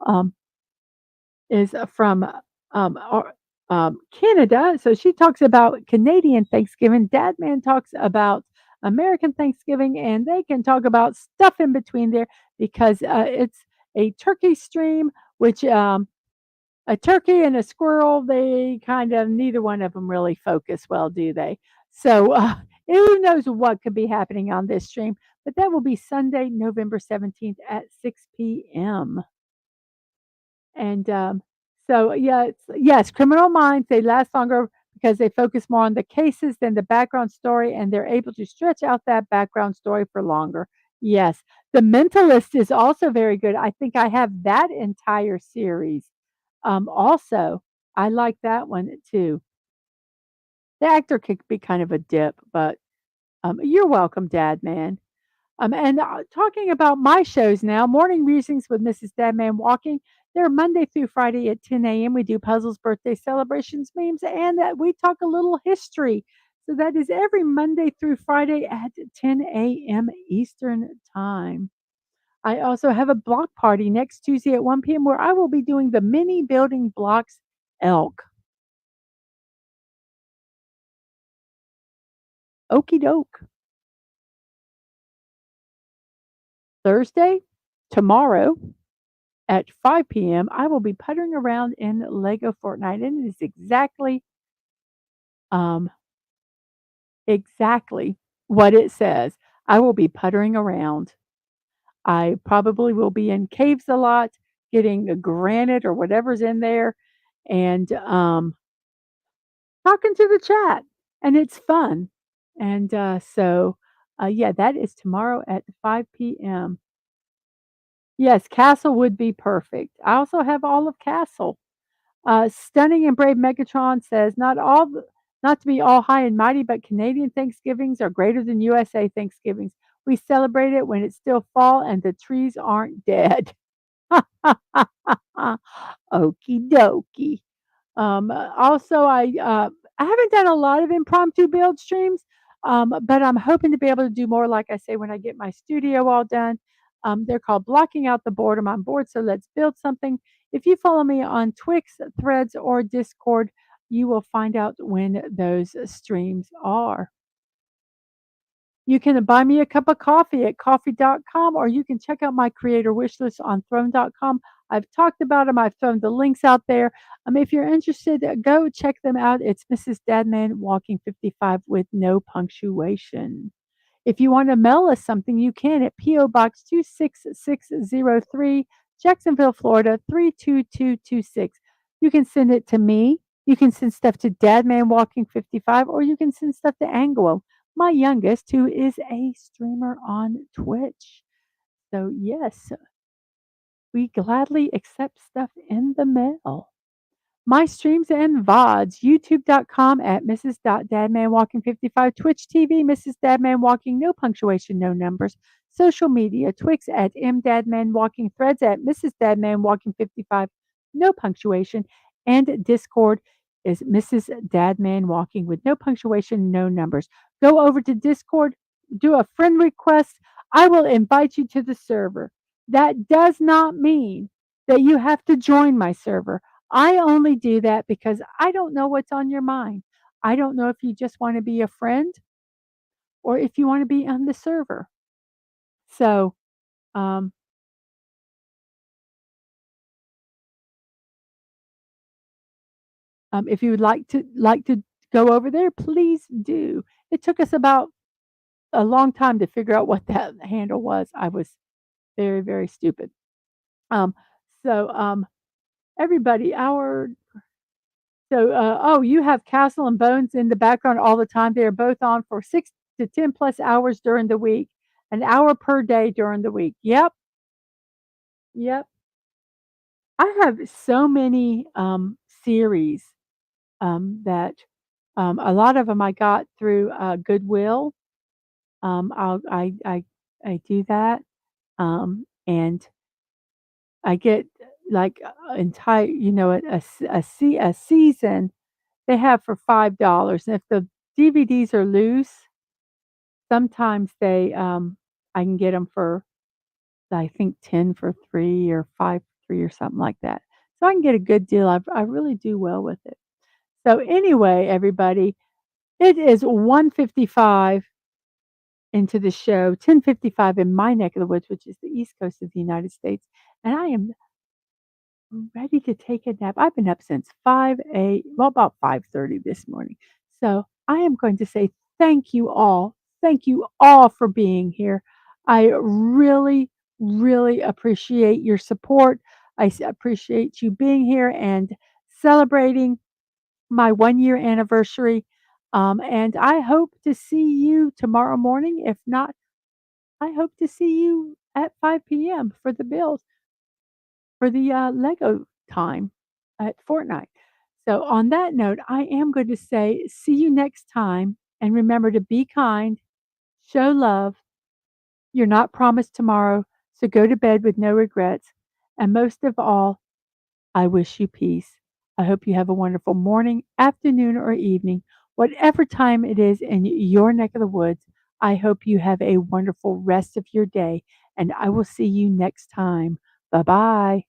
is from Canada, so she talks about Canadian Thanksgiving. Dadman talks about American Thanksgiving, and they can talk about stuff in between there because it's a turkey stream, which a turkey and a squirrel, they kind of neither one of them really focus well, do they? So who knows what could be happening on this stream? But that will be Sunday, November 17th at 6 p.m. And so, yeah, yes, Criminal Minds, they last longer because they focus more on the cases than the background story, and they're able to stretch out that background story for longer. Yes. The Mentalist is also very good. I think I have that entire series. Also, I like that one too. The actor could be kind of a dip, but you're welcome, Dad Man. And talking about my shows now, Morning Musings with Mrs. Dadman Walking. They're Monday through Friday at 10 a.m. We do puzzles, birthday celebrations, memes, and we talk a little history. So that is every Monday through Friday at 10 a.m. Eastern Time. I also have a block party next Tuesday at 1 p.m. where I will be doing the mini building blocks elk. Okey doke. Thursday, tomorrow at 5 p.m., I will be puttering around in Lego Fortnite, and it is um, exactly what it says. I will be puttering around. I probably will be in caves a lot, getting a granite or whatever's in there, and talking to the chat, and it's fun. And yeah, that is tomorrow at 5 p.m. Yes, Castle would be perfect. I also have all of Castle. Stunning and brave Megatron says, not to be all high and mighty, but Canadian Thanksgivings are greater than USA Thanksgivings. We celebrate it when it's still fall and the trees aren't dead. Okie dokie. Also, I haven't done a lot of impromptu build streams, but I'm hoping to be able to do more. Like I say, when I get my studio all done, they're called blocking out the boredom. I'm bored, so let's build something. If you follow me on Twix, Threads, or Discord, you will find out when those streams are. You can buy me a cup of coffee at coffee.com, or you can check out my creator wish list on throne.com. I've talked about them. I've thrown the links out there. If you're interested, go check them out. It's Mrs. Dadman Walking 55 with no punctuation. If you want to mail us something, you can at P.O. Box 26603, Jacksonville, Florida 32226. You can send it to me. You can send stuff to Dadman Walking 55, or you can send stuff to Anglo, my youngest, who is a streamer on Twitch. So, yes, we gladly accept stuff in the mail. My streams and VODs, youtube.com at Mrs.DadmanWalking55, Twitch TV, Mrs. Dadman Walking, no punctuation, no numbers, social media, Twix at MDadmanWalking, Threads at Mrs. Dadman Walking 55, no punctuation, and Discord is Mrs. Dadman Walking with no punctuation, no numbers. Go over to Discord, do a friend request. I will invite you to the server. That does not mean that you have to join my server. I only do that because I don't know what's on your mind. I don't know if you just want to be a friend or if you want to be on the server. So, um, if you would like to go over there, please do. It took us about a long time to figure out what that handle was. I was very, very stupid. Um, so, everybody, our So, oh, you have Castle and Bones in the background all the time. They are both on for 6 to 10 plus hours during the week, an hour per day during the week. Yep, yep. I have so many series that a lot of them I got through Goodwill. I do that, and I get like entire, a season they have for $5. And if the DVDs are loose, sometimes I can get them for, I think, 10 for 3 or 5 for 3 or something like that. So I can get a good deal. I really do well with it. So anyway, everybody, it is 1:55 into the show, 10:55 in my neck of the woods, which is the East Coast of the United States, and I am ready to take a nap. I've been up since about 5:30 this morning. So, I am going to say thank you all. Thank you all for being here. I really, really appreciate your support. Appreciate you being here and celebrating my 1-year anniversary. And I hope to see you tomorrow morning. If not, I hope to see you at 5 p.m. for the build for the Lego time at Fortnite. So, on that note, I am going to say see you next time. And remember to be kind, show love. You're not promised tomorrow. So, go to bed with no regrets. And most of all, I wish you peace. I hope you have a wonderful morning, afternoon, or evening, whatever time it is in your neck of the woods. I hope you have a wonderful rest of your day, and I will see you next time. Bye bye.